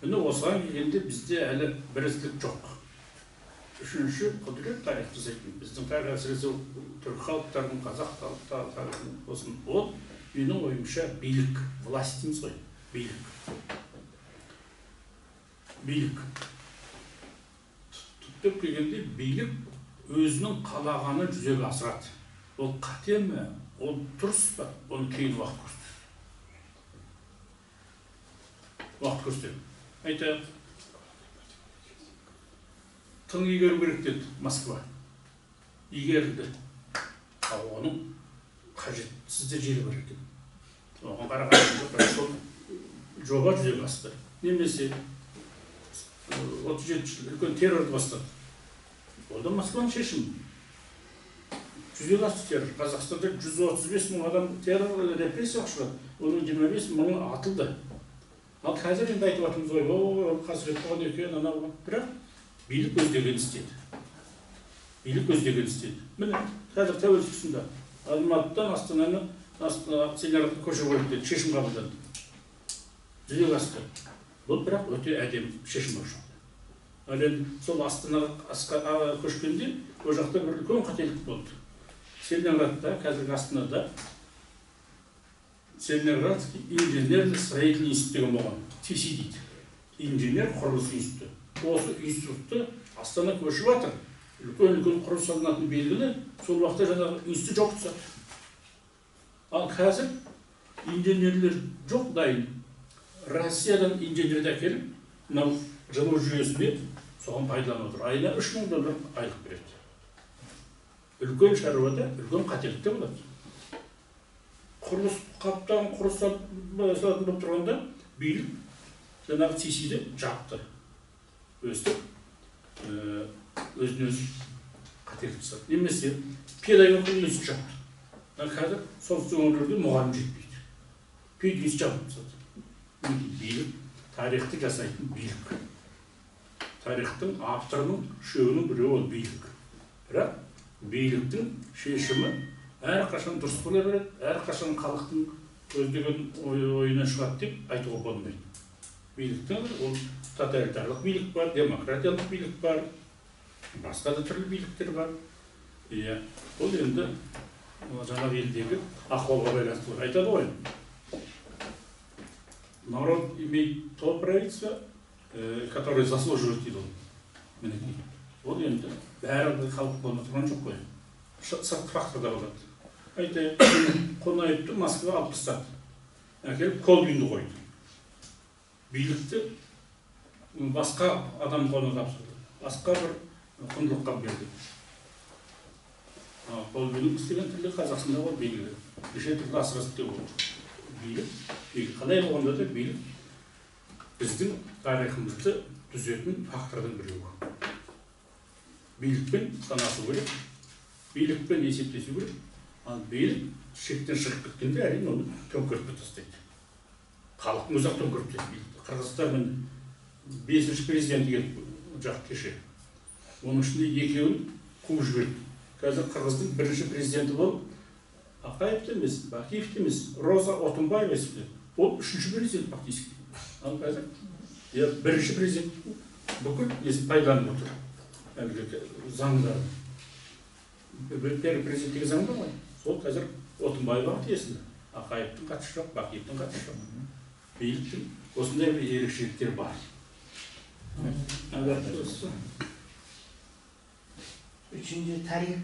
Bunu olsan elinde bizde әлі біріздік жоқ. Üçüncü, kudret tarihte sayılan. Біздің tarih әсіресе Türk халықтарының, қазақ халықтарының болсын, ол менің ойымша билік, власть дейміз ғой, билік. Билік. Түптеп келгенде билік өзінің қалағанын жүзеге асырады. Ол қате ме, ол дұрыс па, оны кейін уақыт көрсетеді. Уақыт көрсетеді. Айтайық, тың игеру керек деді Москва. Игерілді. Ал оның қажетсіз де жері бар екен. Оған қарағанда сол жоба жүзеге асты. Немесе 37 жыл үлкен террорды бастады. Ол да Москваның шешімі. Жүзеге асты террор. Қазақстанда 135 мың адам террор репрессия ұшырады. Оның 25 мыңы атылды. Ал қазір енді айтып жатырмыз ғой, ол қасірет болған екен, анау. Бірақ билік өздеген істеді. Билік өздеген істеді. Міне, қазір тәуелсіз тұсында Алматыдан Астананы Целиноградқа көшіру керек деді, шешім қабылданды. Жүзеге асты. Бұл бірақ өте әдемі шешім бар. Ал енді сол Астанаға көшкенде, ол жақта бір үлкен қателік болды. Целиноградта, қазіргі Астанада Целиноградский инженерно-строительный институт деген болған. ТИСИ дейді. Инженер құрылыс институты. Осы институтты Астана көшіп жатыр. Үлкен құрылыс салынатын белгілі, сол уақытта жаңағы институт жоқ тұсады. Ал қазір инженерлер жоқ дайын. Россиядан инженерді әкеліп, мынау жылу жүйесінде соған пайдаланып отыр. Айына $3000 айлық береді. Үлкен шаруада үлкен қателікте болады. Құрылыс қаптаған құрылыс салатын болып тұрғанда билік жаңағы ТИСИді жапты. Өстіп, өзін-өзі қателік жасады. Немесе педагогикалық институт жапты. Қазір солтүстік өңірлерде мұғалім жетпейді. Педагогикалық жапты жасады. Билік, тарихты жасайтын билік. Тарихтың авторының үшеуінің біреуі ол билік. Бірақ биліктің шешімі әрқашан дұрыс бола береді, әрқашан халықтың көздеген ойынан шығады деп айтуға болмайды. Биліктің ол тоталитарлық билік бар, демократиялық билік бар, басқа да түрлі биліктер бар. Ол енді жаңағы елдегі ахуалға байланысты айтады ғой. Народ имеет то правительство, которое заслуживает дейді ол. Ол енді бәрі халық болмай тұрған жоқ қой. Сыртқы факторда болады. Айтайық, Қонаевты Москва алып тастады. Әкеліп Колбинді қойды. Билікті басқа адам қолына тапсырды. Басқа бір құндылыққа берді. Колбиннің істеген тілі Қазақстанда ол белгілі. Неше түрлі асырасып деп ол билік. Қалай болғанда да билік біздің тарихымызды түзетін фактордың біреуі. Билікпен санасу керек, билікпен есептесу керек. Ал билік шектен шығып кеткенде әрине оны төңкеріп тастайды. Халық өзі төңкеріп тастайды. Қырғызстанның 5-ші президенті келіп жақ кеше. Оның ішінде екеуін қуып жіберді. Қазір Қырғыздың 1-ші президенті болып Ақаев емес, Бакиев емес, Роза Отунбаева есімде. Ол 3-ші президент фактически. Ал қазір 1-ші президент бүкіл пайдаланып отыр. Әлгі заңдар. Первый президенттегі заң бар ғой. Сол қазір Отунбаева тиесілі. Ақаевтың қатысы жоқ, Бакиевтің қатысы жоқ. Биліктің осындай бір ерекшеліктер бар. Üçüncü tarihin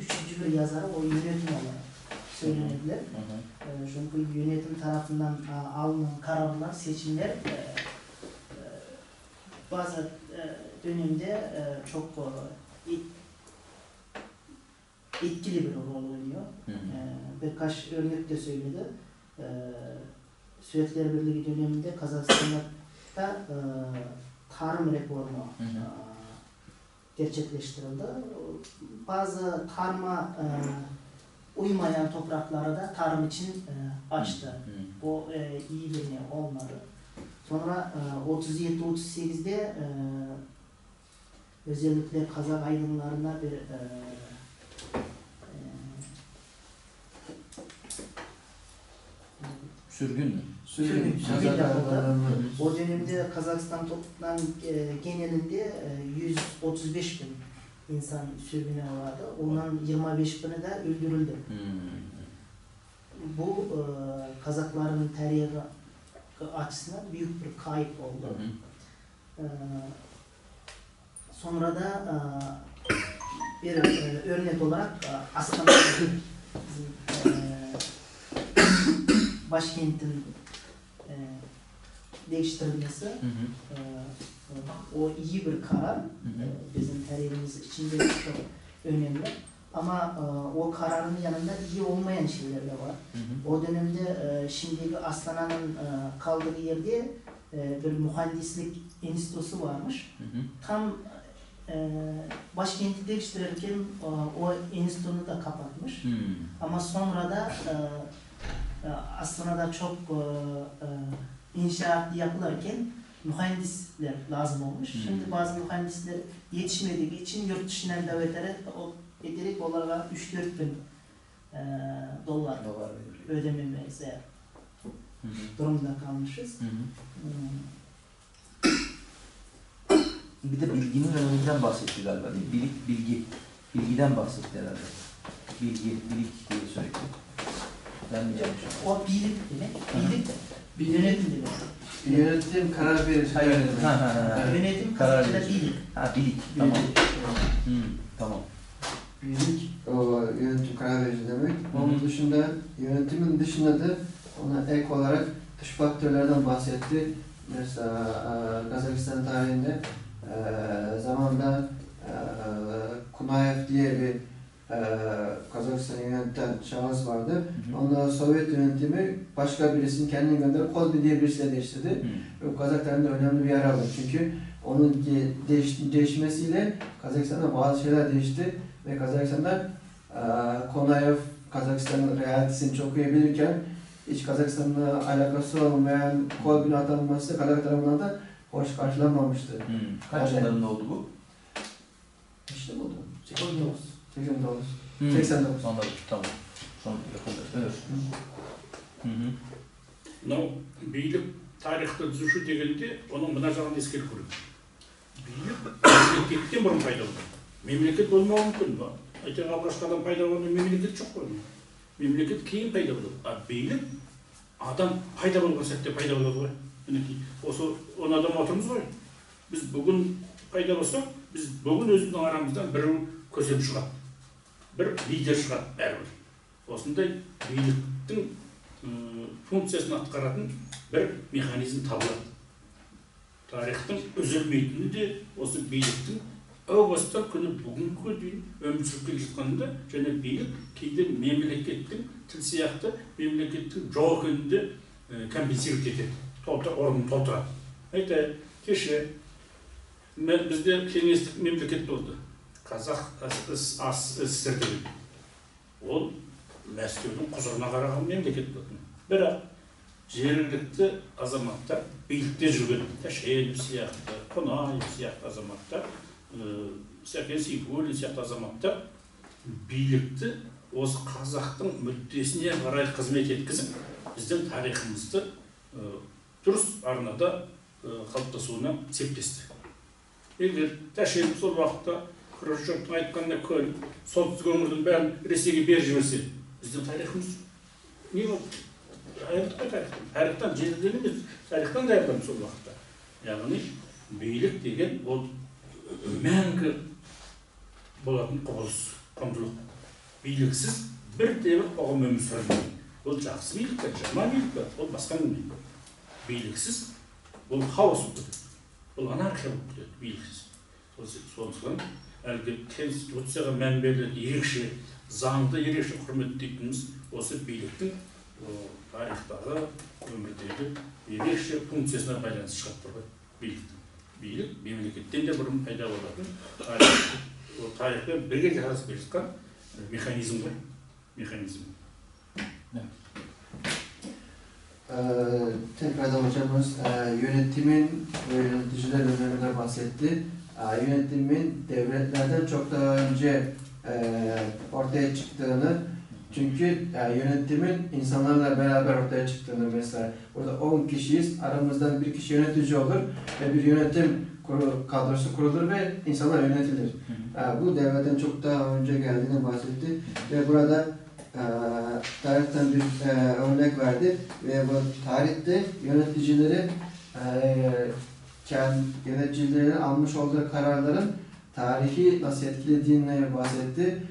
üçüncü bir yazarı o yönetim olarak söylenediler. Çünkü yönetim tarafından alınan kararlar, seçimler bazı dönemde çok etkili bir rol oynuyor. Birkaç örnek de söyledi. Sovyetler Birliği döneminde Kazakistan'da tarım reformu gerçekleştirildi. Bazı tarıma uymayan toprakları da tarım için açtı. Bu iyi bir ne olmadı. Sonra 37-38'de özellikle Kazak aydınlarına bir Sürgün mü? Sürgün Kazak yapıldı. aralarında. O dönemde Kazakistan toplam genelinde 135 bin insan sürgüne vardı. Ondan 25 bini de öldürüldü. Bu Kazakların tarihi açısından büyük bir kayıp oldu. Sonra da bir örnek olarak Astana'nın başkentin değiştirilmesi o iyi bir karar. Bizim tarihimiz içinde çok önemli. Ama o kararın yanında iyi olmayan şeyler de var. O dönemde şimdiki Astana'nın kaldığı yerde bir mühendislik enstitüsü varmış. Tam başkenti değiştirirken o enstitünü de kapatmış. Ama sonra da Astana'da çok inşaat yapılırken mühendisler lazım olmuş. Şimdi bazı mühendisler yetişmediği için yurt dışından davet ederek olarak 3-4 bin dolar ödememize durumda kalmışız. Bir de bilginin öneminden bahsetti galiba değil mi? Bilgi. Bilgiden bahsetti herhalde. Bilik diye sürekli. Ben mi yanlış? O bilik demek. Bilik yönetim demek. Yönetim karar verir. Yönetim karar Kazakça'da bilik. Bilik. Tamam. Tamam. Bilik o yönetim karar verici demek. Onun dışında yönetimin dışında da ona ek olarak dış faktörlerden bahsetti. Mesela Kazakistan tarihinde zamanda Kunayev diye bir Kazakistan'ı yöneten şahıs vardı. Ondan Sovyet yönetimi başka birisinin kendini gönderip Kozbi diye birisiyle değiştirdi. Ve Kazak tarihinde önemli bir yer aldı. Çünkü onun değişmesiyle Kazakistan'da bazı şeyler değişti. Ve Kazakistan'da Kunayev Kazakistan'ın realitesini çok iyi bilirken hiç Kazakistan'la alakası olmayan Kozbi'nin atanması Kazak tarafından da hoş karşılanmamıştı. Kaç yıllarında oldu bu? İşte bu da. 89. 89. Anladım. Tamam. Son yapıldı. Evet. Biйлік тарихты түзуші дегенде оның мына жағын ескеру керек. Бийлік мемлекеттен бұрын пайда болды. Мемлекет болмауы мүмкін ба? Айтқан алғашқы адам пайда болған мемлекет жоқ қой. Мемлекет кейін пайда болады. А бийлік адам пайда болған сәтте пайда болады ғой. Мінекей осы 10 адам отырмыз ғой. Біз бүгін пайда болсақ, біз бүгін өзіміздің арамыздан біреу көсем шығады. Бір лидер шығады бәрібір. Осындай биліктің функциясын атқаратын бір механизм табылады. Тарихтың үзілмейтіні де осы биліктің әу бастан күні бүгінгі дейін өмір сүріп келе жатқанында және билік кейде мемлекеттің тіл сияқты мемлекеттің жоқ екенінде компенсировать етеді, орнын толтырады. Айтайық, кеше бізде кеңестік мемлекет болды. Қазақ СССР деген. Ол Мәскеудің құзырына қараған мемлекет болатын. Бірақ жергілікті азаматтар билікте жүрген, Тәшенов сияқты, Қонаев сияқты азаматтар, Сәкен Сейфуллин сияқты азаматтар билікті осы қазақтың мүддесіне қарай қызмет еткізіп, біздің тарихымызды дұрыс арнада қалыптасуына септесті. Егер Тәшенов сол уақытта Хрущевтің айтқанына көніп, солтүстік өңірдің бәрін Ресейге беріп жіберсе, біздің тарихымыз не болды? Айырдық қой тарихтан. Тарихтан жерден емес, тарихтан да айырдым сол уақытта. Яғни билік деген ол мәңгі болатын құбылыс, құндылық. Биліксіз бірде-бір қоғам өмір сүре алмайды. Ол жақсы билік пе, жаман билік пе, ол басқа әңгіме. Биліксіз ол хаос болып кетеді. Ол анархия болып кетеді биліксіз. Сондықтан әлгі конституцияға мән берілетін ерекше, заңды ерекше құрметтейтініміз осы биліктің тарихтағы өмірдегі ерекше функциясына байланысты шығып тұр ғой. Билік мемлекеттен де бұрын пайда болатын тарихпен бірге жарасып келе жатқан механизм ғой. Mekanism. Tekrardan hocamız yönetimin ve yöneticilerin öneminden bahsetti. Yönetimin devletlerden çok daha önce ortaya çıktığını Çünkü yönetimin insanlarla beraber ortaya çıktığını mesela burada 10 kişiyiz, aramızdan bir kişi yönetici olur ve bir yönetim kadrosu kurulur ve insanlar yönetilir. Bu devletin çok daha önce geldiğini bahsetti ve burada tarihten bir örnek verdi ve bu tarihte yöneticilerin almış olduğu kararların tarihi nasıl etkilediğini bahsetti.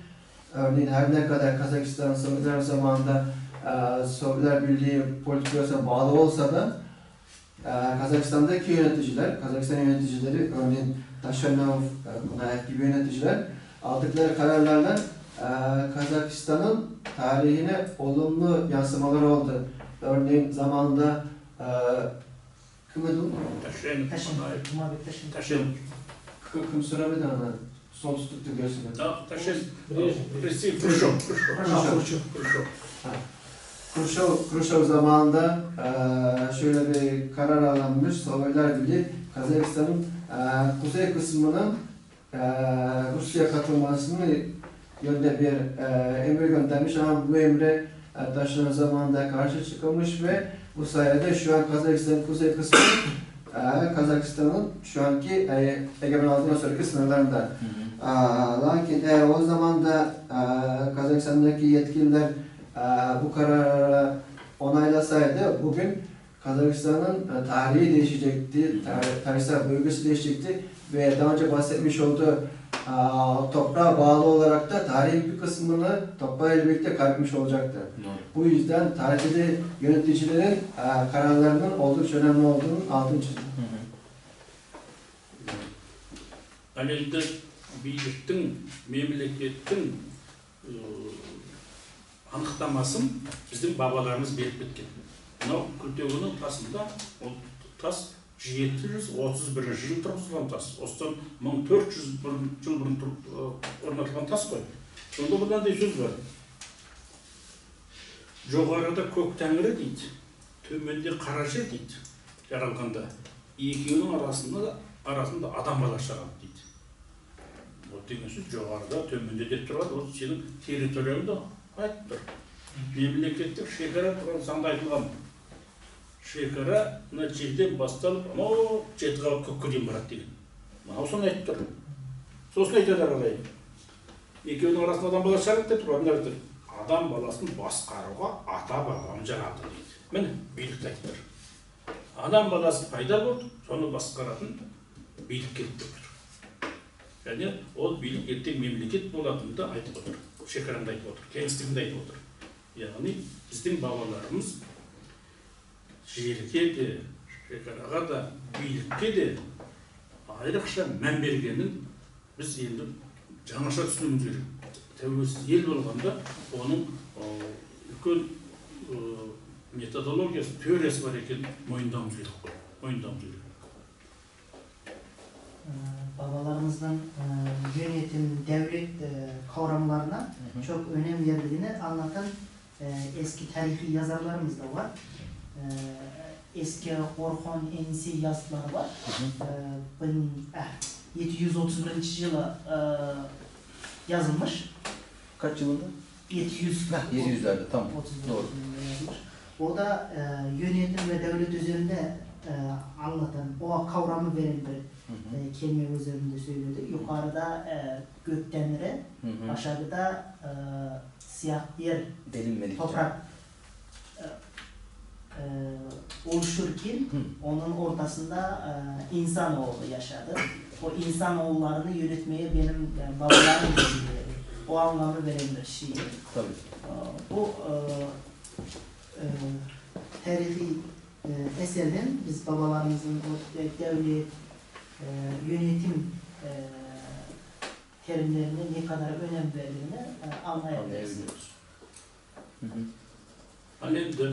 Örneğin her ne kadar Kazakistan Sovyetler zamanında Sovyetler Birliği politikasına bağlı olsa da Kazakistan'daki Kazakistan yöneticileri örneğin Taşanov, Kunayev gibi yöneticiler aldıkları kararlarla Kazakistan'ın tarihine olumlu yansımaları oldu. Örneğin zamanında Taşen. Kımsıra bir tane solsuzlukta görsün. Taşen. Khrushchev zamanında şöyle bir karar alınmış. Sovyetler Birliği Kazakistan'ın kuzey kısmının Rusya'ya katılmasını yönde bir emir göndermiş ama bu emre Taşanov zamanında karşı çıkılmış ve bu sayede şu an Kazakistan'ın kuzey kısmı Kazakistan'ın şu anki egemen aldığına sonraki sınırlarında. Lakin eğer o zaman da Kazakistan'daki yetkililer bu kararı onaylasaydı bugün Kazakistan'ın tarihi değişecekti, tarihsel bölgesi değişecekti ve daha önce bahsetmiş olduğu toprağa bağlı olarak da tarihin bir kısmını toprağıyla birlikte kaybetmiş olacaktı. Bu yüzden tarihte yöneticilerin kararlarının oldukça önemli olduğunu altını çizdi. Alelde birliktin, memleketin anıqtamaсын bizim babalarımız berip ketкен. Mынау Күлтегінің тасында ол тас 731 жыл тұрғызылған тас. Осыдан 1400 жыл бұрын орнатылған тас қой. Сонда мынандай сөз бар. Жоғарыда көк тәңірі дейді, төменде қара жер дейді. Жаралғанда екеуінің арасында адам баласы шығады дейді. Вот деген сөз жоғарыда, төменде деп тұрады, ол сенің территорияңда айтып тұр. Мемлекеттік шекара туралы заңда айтылған. Шекара мына жерден басталып, анау Жетіғабыл көкке дейін барады деген. Мынау соны айтып тұр. Сосын айтады аралай. Екеуінің арасында адам баласы шығады деп тұр. Адамдар адам баласын басқаруға ата бабам жаралды дейді. Міне билікті айтып тұр. Адам баласы пайда болды, соны басқаратын билік келіп тұр. Және ол билік ертең мемлекет болатынды айтып отыр. Шекараны айтып отыр, кеңістігінде айтып отыр. Яғни біздің бабаларымыз жерге де, шекараға да, билікке де айрықша мән бергенін біз енді жаңаша түсінуіміз керек. Тәуелсіз ел болғанда оның үлкен методологиясы, теориясы бар екенін мойындауымыз керек қой. Мойындауымыз керек. Babalarımızın yönetim, devlet kavramlarına çok önem verdiğini anlatan eski tarihi yazarlarımız da var. Eski Orhon Enisi yazıları var. 731. yıla yazılmış. Kaç yılında? 700'lerde tamam. Doğru. Yazılmış. O da yönetim ve devlet üzerinde anlatan, o kavramı veren bir kelime üzerinde söyledi. Yukarıda göktenlere, aşağıda siyah yer, toprak oluşurken onun ortasında insanoğlu yaşadı. O insanoğullarını yönetmeye benim babalarım dedi. O anlamı veren bir şiir. Tabii. Bu tarihi eserden biz babalarımızın o devlet, yönetim terimlerine ne kadar önem verdiğini anlayabiliriz. Енді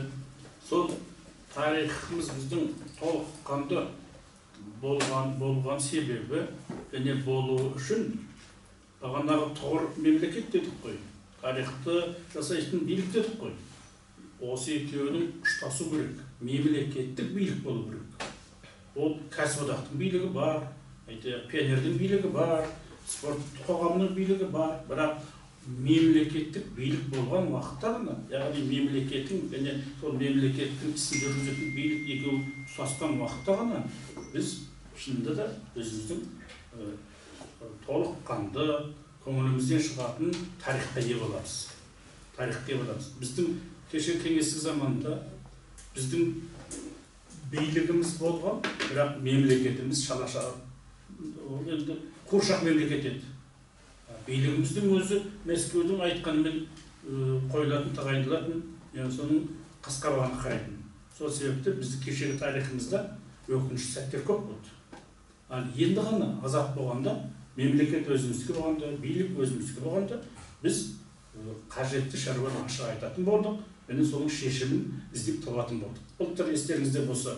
сол тарихымыз біздің толыққанды болған себебі және болуы үшін бағанағы тұғыр мемлекет дедік қой, тарихты жасайтын билік дедік қой. Осы екеуінің ұштасу керек, мемлекеттік билік болу керек. Ол кәсіподақтың билігі бар, пионердің билігі бар, спорт қоғамының билігі бар, бірақ мемлекеттік билік болған уақытта ғана, яғни мемлекеттің және сол мемлекеттің ісін жүргізетін билік екеуі ұстасқан уақытта ғана біз шынында да өзіміздің толыққанды көңілімізден шығатын тарихқа ие боламыз. Тарихқа ие боламыз. Біздің кеше кеңестік заманда біздің билігіміз болған, бірақ мемлекетіміз шалаша, енді қуыршақ мемлекет еді. Билігіміздің өзі Мәскеудің айтқанымен қойылатын, тағайындалатын, соның қасқабағына қарайтын. Сол себепті біздің кешегі тарихымызда өкінішті сәттер көп болды. Ал енді ғана азат болғанда, мемлекет өзіміздікі болғанда, билік өзіміздікі болғанда, біз қажетті шаруаны ашық айтатын болдық, және соның шешімін іздеп табатын болдық. Былтыр естеріңізде болса,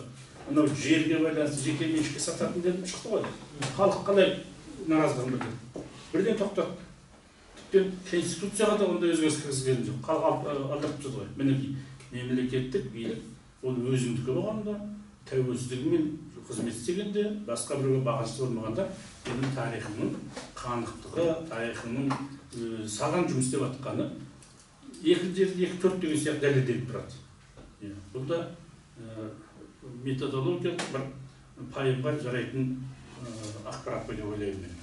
анау жерге байланысты жеке меншікке сататын деп шықты ғой. Халық қалай наразылығын білдірді. Бірден тоқтатты. Тіптен конституцияға да ондай өзгеріс кіргізген жоқ. Алдырып тұрды ғой. Мінекей мемлекеттік билік ол өзіндікі болғанда, тәуелсіздігімен қызмет істегенде, басқа біреуге бағынышты болмағанда, менің тарихымның қанықтығы, тарихымның саған жұмыс істеп жатқаны екі төрт деген сияқты дәлелденіп тұрады. Бұл да методологиялық бір пайымға жарайтын ақпарат деп ойлаймын мен.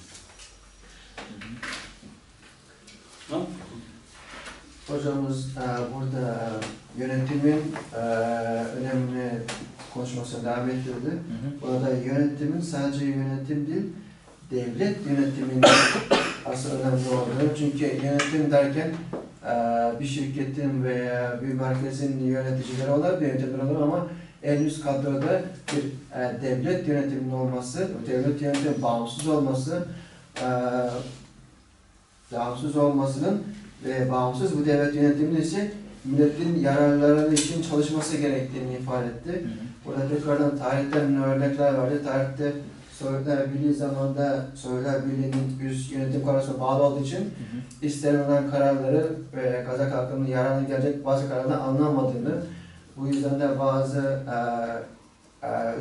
Hocamız burada yönetimin önemini konuşmasına devam ettirdi. Burada yönetimin sadece yönetim değil, devlet yönetiminin asıl önemli olduğunu. Çünkü yönetim derken bir şirketin veya bir merkezin yöneticileri olur, bir yöneticiler olur ama en üst kadroda bir devlet yönetiminin olması, o devlet yönetimi bağımsız olmasının ve bağımsız bu devlet yönetiminin ise milletin yararları için çalışması gerektiğini ifade etti. Burada tekrardan tarihten örnekler vardı. Tarihte Sovyetler Birliği zamanında Sovyetler Birliği'nin üst yönetim kadrosuna bağlı olduğu için istenilen kararları ve Kazak halkının yararına gelecek bazı kararları anlamadığını, bu yüzden de bazı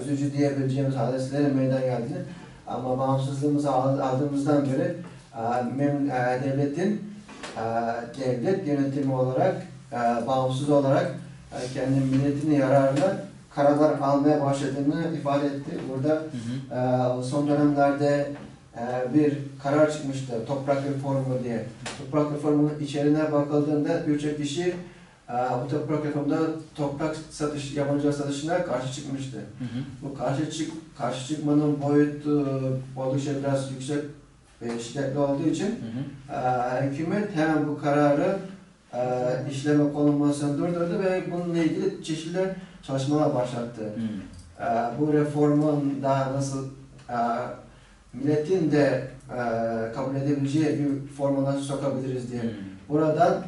üzücü diyebileceğimiz hadiselerin meydana geldiğini, ama bağımsızlığımızı aldığımızdan beri devletin devlet yönetimi olarak bağımsız olarak kendi milletinin yararına kararlar almaya başladığını ifade etti. Burada son dönemlerde bir karar çıkmıştı, toprak reformu diye. Toprak reformunun içeriğine bakıldığında birçok kişi bu toprak reformunda toprak yabancı satışına karşı çıkmıştı. Bu karşı çıkmanın boyutu oldukça biraz yüksek ve şiddetli olduğu için hükümet hemen bu kararı işleme konulmasını durdurdu ve bununla ilgili çeşitli çalışmalar başlattı. Bu reformun daha nasıl milletin de kabul edebileceği bir forma nasıl sokabiliriz diye. Buradan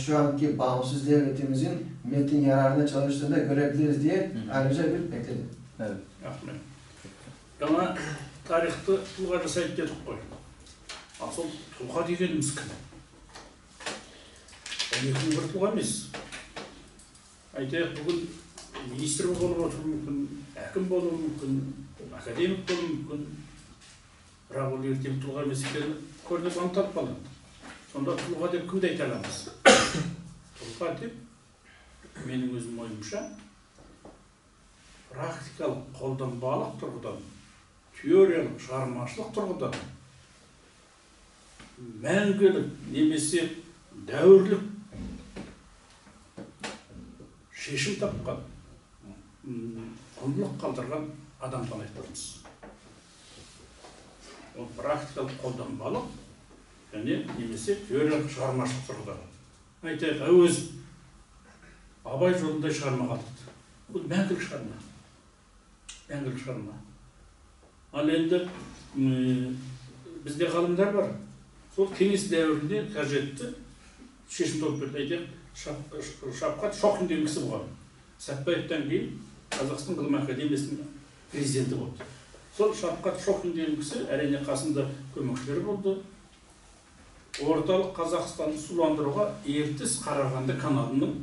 şu anki bağımsız devletimizin milletin yararına çalıştığını görebiliriz diye ayrıca bir ekledim. Evet. Ama tarihte тұлға жасайды дедік қой. Асыл тұлға дегеніміз кім? Екінің бір тұлға емес. Айтайық, бүгін министр болып отыруы мүмкін, әкім болуы мүмкін, академик болуы мүмкін. Бірақ ол ертең тұлға емес екенін көрініп анықталып қалады. Сонда тұлға деп кімді айта аламыз? Тұлға деп менің өзім ойымша практикалық қолданбалық тұрғыдан, теориялық шығармашылық тұрғыдан мәңгілік немесе дәуірлік шешім тапқан, құндылық қалдырған адамдан айтамыз. Ол практикалық қолданбалық және немесе теориялық шығармашылық тұрғыдан. Айтайық, әуезов Абай жолында шығарма қалдырды. Бұл мәңгілік шығарма. Мәңгілік шығарма. Ал енді бізде ғалымдар бар. Сол кеңес дәуірінде қажетті шешім тауып берді. Айтайық, Шавқат Шоқин деген кісі болған. Сәтбаевтан кейін Қазақстан ғылым академиясының президенті болды. Сол Шавқат Шоқин деген кісі әрине қасында көмекшілері болды. Орталық Қазақстанды суландыруға Ертіс Қарағанды каналының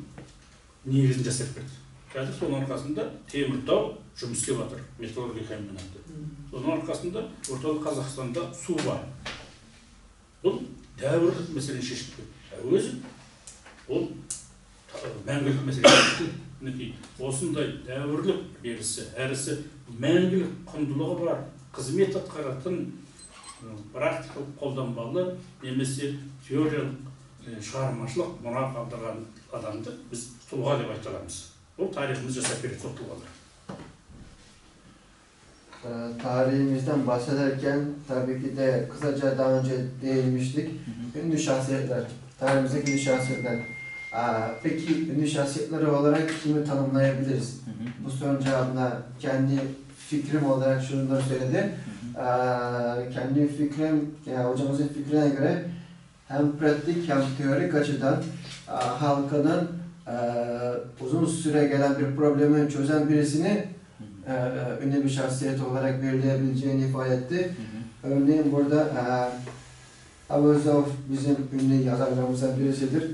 негізін жасап берді. Қазір соның арқасында Теміртау жұмыс істеп жатыр, металлургия комбинаты. Соның арқасында орталық Қазақстанда су бар. Бұл дәуірлік мәселені шешіп берді. Өзі ол мәңгілік мәселе. Мінекей осындай дәуірлік берісі, әрісі мәңгілік құндылығы бар, қызмет атқаратын практикалық қолданбалы немесе теориялық шығармашылық мұра қалдырған адамды біз тұлға деп айта аламыз. Ол тарихымыз жасап береді сол тұлғалар. Tarihimizden bahsederken tabii ki de kısaca daha önce değinmiştik. Ünlü şahsiyetler, tarihimizdeki ünlü şahsiyetler. Peki ünlü şahsiyetleri olarak kimi tanımlayabiliriz? Bu sorunun cevabına kendi fikrim olarak şunları söyledi. Kendi fikrim, yani hocamızın fikrine göre hem pratik hem teorik açıdan halkının uzun süre gelen bir problemi çözen birisini ünlü bir şahsiyet olarak belirleyebileceğini ifade etti. Örneğin burada Abuzov bizim ünlü yazarlarımızdan birisidir.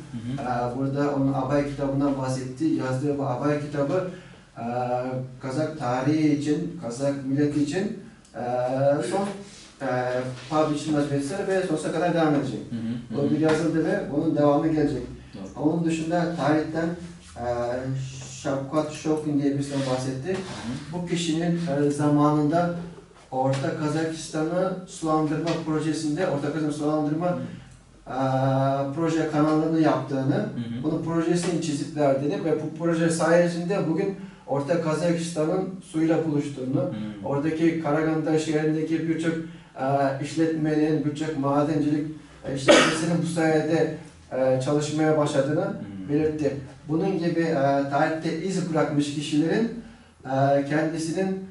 Burada onun Abay kitabından bahsetti. Yazdığı bu Abay kitabı Kazak tarihi için, Kazak milleti için son publishing vazifesi ve sonsuza kadar devam edecek. Bu bir yazıldı ve bunun devamı gelecek. Onun dışında tarihten Şavkat Şokin diye birisinden bahsetti. Bu kişinin zamanında Orta Kazakistan'ı sulandırma projesinde, Orta Kazakistan sulandırma proje kanalını yaptığını, bunun projesini çizip verdiğini ve bu proje sayesinde bugün Orta Kazakistan'ın suyla buluştuğunu, oradaki Karaganda şehrindeki birçok işletmelerin, birçok madencilik işletmesinin bu sayede çalışmaya başladığını belirtti. Bunun gibi tarihte iz bırakmış kişilerin kendisinin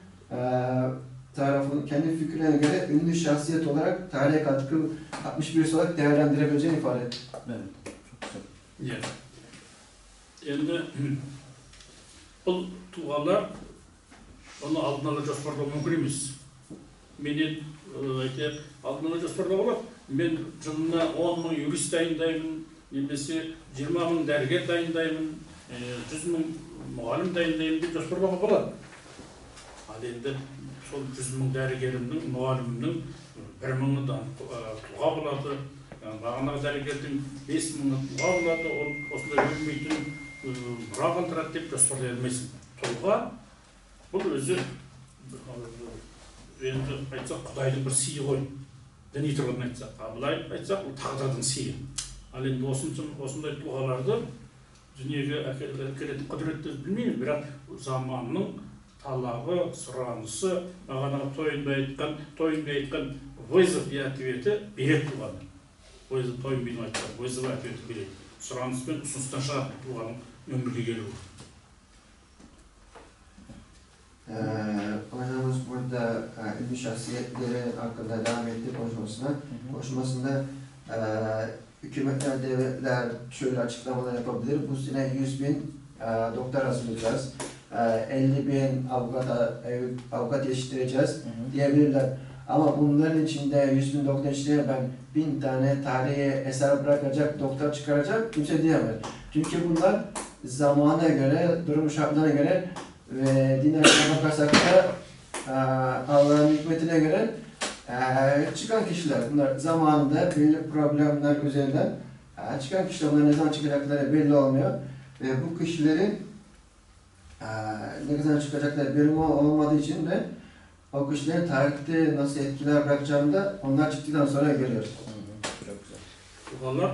kendi fikrine göre ünlü şahsiyet olarak tarihe katkı yapmış birisi olarak değerlendirebileceğini ifade etti. Evet, çok güzel. Endi бұл тұлғалар оны алдын ала жоспарлау мүмкін емес. Менен алдын ала жоспарлау болады. Мен жылына 10 мың юрист дайындаймын, немесе 20 мың дәрігер дайындаймын, 100 мың мұғалім дайындаймын деп жоспарлауға болады. Ал енді сол 100 мың дәрігерімнің, мұғалімнің 1 мыңы тұлға болады, бағанағы дәрігердің 5 мыңы тұлға болады, ол осындай өлмейтін мұра қалдырады деп жоспарлай алмайсың. Тұлға бұл өзі енді айтсақ Құдайдың бір сыйы ғой. Діни тұрғыдан айтсақ, былай айтсақ ол тағдырдың сыйы. Ал енді осындай тұлғаларды дүниеге әкелетін құдіретті білмеймін, бірақ заманның талабы, сұранысы, бағанағы тойынбай айтқан вызов и ответі береді тұлғаны. Вызов тойынбай айтқан вызов и ответі береді. Сұраныс пен ұсыныстан шығатын тұлғаның ömürlü geliyor. Hocamız burada ünlü şahsiyetleri hakkında devam etti konuşmasına. Konuşmasında hükümetler, devletler şöyle açıklamalar yapabilir. Bu sene 100.000 doktor hazırlayacağız. 50.000 avukat yetiştireceğiz diyebilirler. Ama bunların içinde 100.000 doktor yetiştireceğiz, ben 1000 tane tarihi eser bırakacak, doktor çıkaracak kimse diyemez. Çünkü bunlar zamana göre, durum şartlarına göre ve dinler bakarsak da Allah'ın hikmetine göre çıkan kişiler. Bunlar zamanında belli problemler üzerinden çıkan kişiler. Bunlar ne zaman çıkacakları belli olmuyor. Ve bu kişilerin ne zaman çıkacakları belli olmadığı için de o kişilerin tarihte nasıl etkiler bırakacağını da onlar çıktıktan sonra görüyoruz. Çok güzel. Tuğalar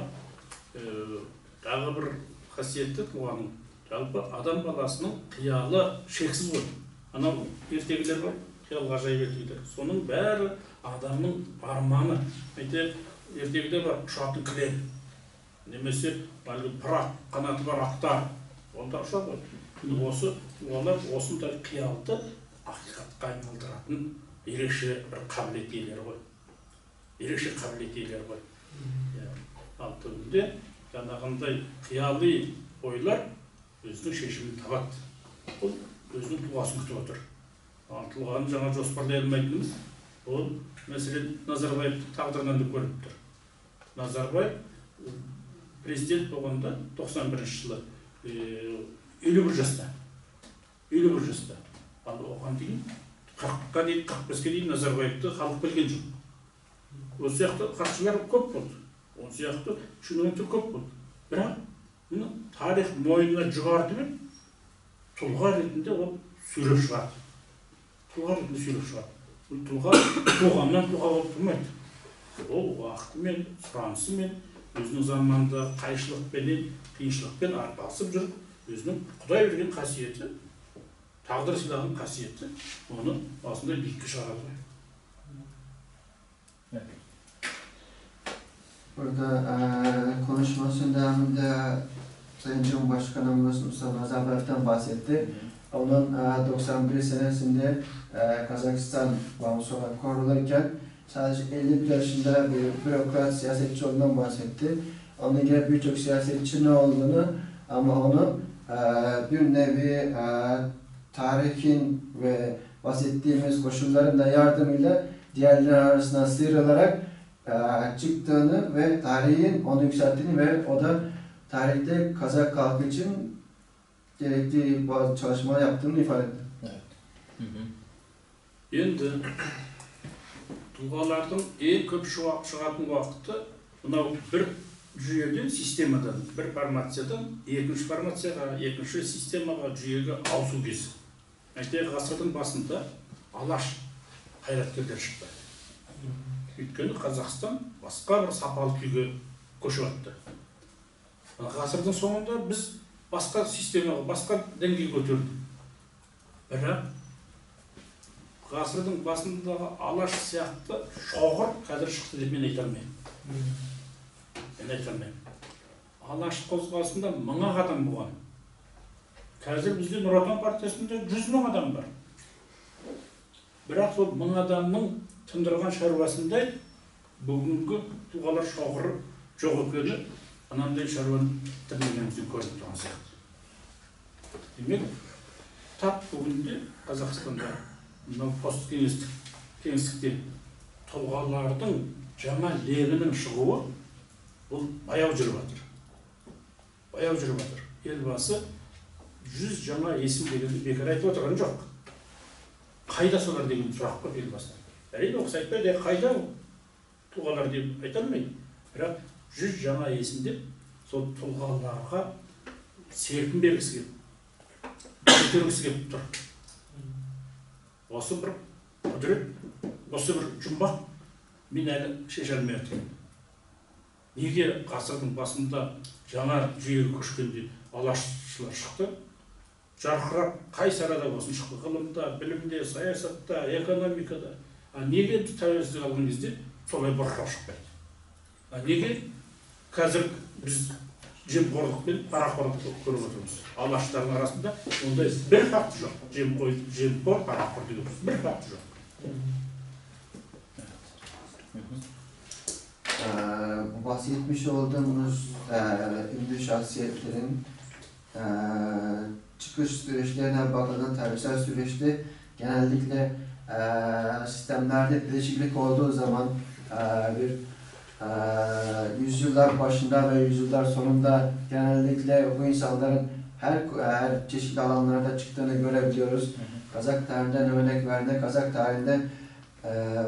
tағы бір қасиетті туғаның жалпы адам баласының қиялы шексіз ғой. Анау ертегілер бар, қиял ғажайып ертегілер. Соның бәрі адамның арманы. Ертегілер бар, ұшатын кілем, немесе пырақ, қанаты бар аттар. Онда ұшақ ғой. Осы туғалар осындай қиялды ақиқатқа айналдыратын ерекше бір қабілет иелері ғой. Ерекше қабілет иелері ғой. Ал түбінде жаңағындай қиялы ойлар өзінің шешімін табады. Ол өзінің тұлғасын күтіп отыр. Тұлғаны жаңа жоспарлай алмайтынымыз, ол мәселен Назарбаевтың тағдырынан да көріп тұр. Назарбаев президент болғанда 91 жылы 51 жаста. 51 жаста. Ал оған дейін 40-қа дейін, 45-ке дейін Назарбаевты халық білген жоқ. Осы сияқты хатшылар көп болды. O siyahtı şunun öte köp bol. Birak bunu tarih moyununa jıgardy bir tulga retinde o süreç var. Tulga retinde süreç var. Bu tulga toğamdan tulga bolup durmaydı. O vakti men, Fransız men, özünün zamanında kayışlık beni, kıyışlık beni arpasıp жүрüp, özünün Kuday vergen kasiyeti, taqdir silahının kasiyeti, onu aslında bilikki çıkardı. Burada konuşmasının devamında Sayın Cumhurbaşkanımız Mustafa Nazarbayev'den bahsetti. Onun 91 senesinde Kazakistan bağımsız olarak kurulurken sadece 51 yaşında bir bürokrat siyasetçi olduğundan bahsetti. Onun gibi birçok siyasetçi ne olduğunu ama onu bir nevi tarihin ve bahsettiğimiz koşulların da yardımıyla diğerleri arasında sıyrılarak çıktığını ve tarihin onu yükselttiğini ve o da tarihte Kazak halkı için gerektiği bazı çalışmalar yaptığını ifade etti. Evet. Endi tulgalardan en köp çıgatın vakti mına bir jüyeden, sistemadan, bir formatsiyadan ekінші formatsiyaga, ekінші sistemaga, jüyege alsuu kezi. Aytayық ғасырдың басында алаш қайраткерлер шықты. Өйткені Қазақстан басқа бір сапалы күйге көшіп жатты. Ғасырдың соңында біз басқа системаға, басқа деңгейге көтердік. Бірақ ғасырдың басындағы алаш сияқты шоғыр қазір шықты деп мен айта алмаймын. Алаш қозғалысында 1000 адам болған. Қазір бізде Нұр Отан партиясында 100 000 адам бар. Бірақ сол 1000 адамның тындырған шаруасындай бүгінгі тұлғалар шоғыры жоқ екені анандай шаруаны тірмегенімізден көрініп тұрған сияқты. Демек, тап бүгінде Қазақстанда мынау посткеңестікте тұлғалардың жаңа легінің шығуы бұл баяу жүріп жатыр. Елбасы 100 жаңа есім дегенді бекер айтып отырған жоқ. Қайда солар деген сұрақ бар елбасынан. Әрине оқыс айтпайды, қайда тұлғалар деп айта алмайды. Бірақ 100 жаңа есім деп сол тұлғаларға серпін бергісі келіп, көтергісі келіп тұр. Осы бір құдірет, осы бір жұмбақ мен әлі шеше алмай жатырмын. Неге ғасырдың басында жаңа жүйеге көшкенде алашшылар шықты? Жарқырап қай салада болсын шықты, ғылымда, білімде, саясатта, экономикада. Неге тәуелсіздік алған кезде солай бұрқырап шықпайды? Неге қазір біз жемқорлық пен парақорлық көріп отырмыз? Алаштардың арасында ондай бір факт жоқ. Жемқор, парақор деген бір факт жоқ. Bahsetmiş olduğumuz ünlü şahsiyetlerin çıkış süreçlerine bakıldığında tarihsel süreçte genellikle sistemlerde değişiklik olduğu zaman bir yüzyıllar başında ve yüzyıllar sonunda genellikle bu insanların her çeşitli alanlarda çıktığını görebiliyoruz. Kazak tarihinden örnek verdi. Kazak tarihinde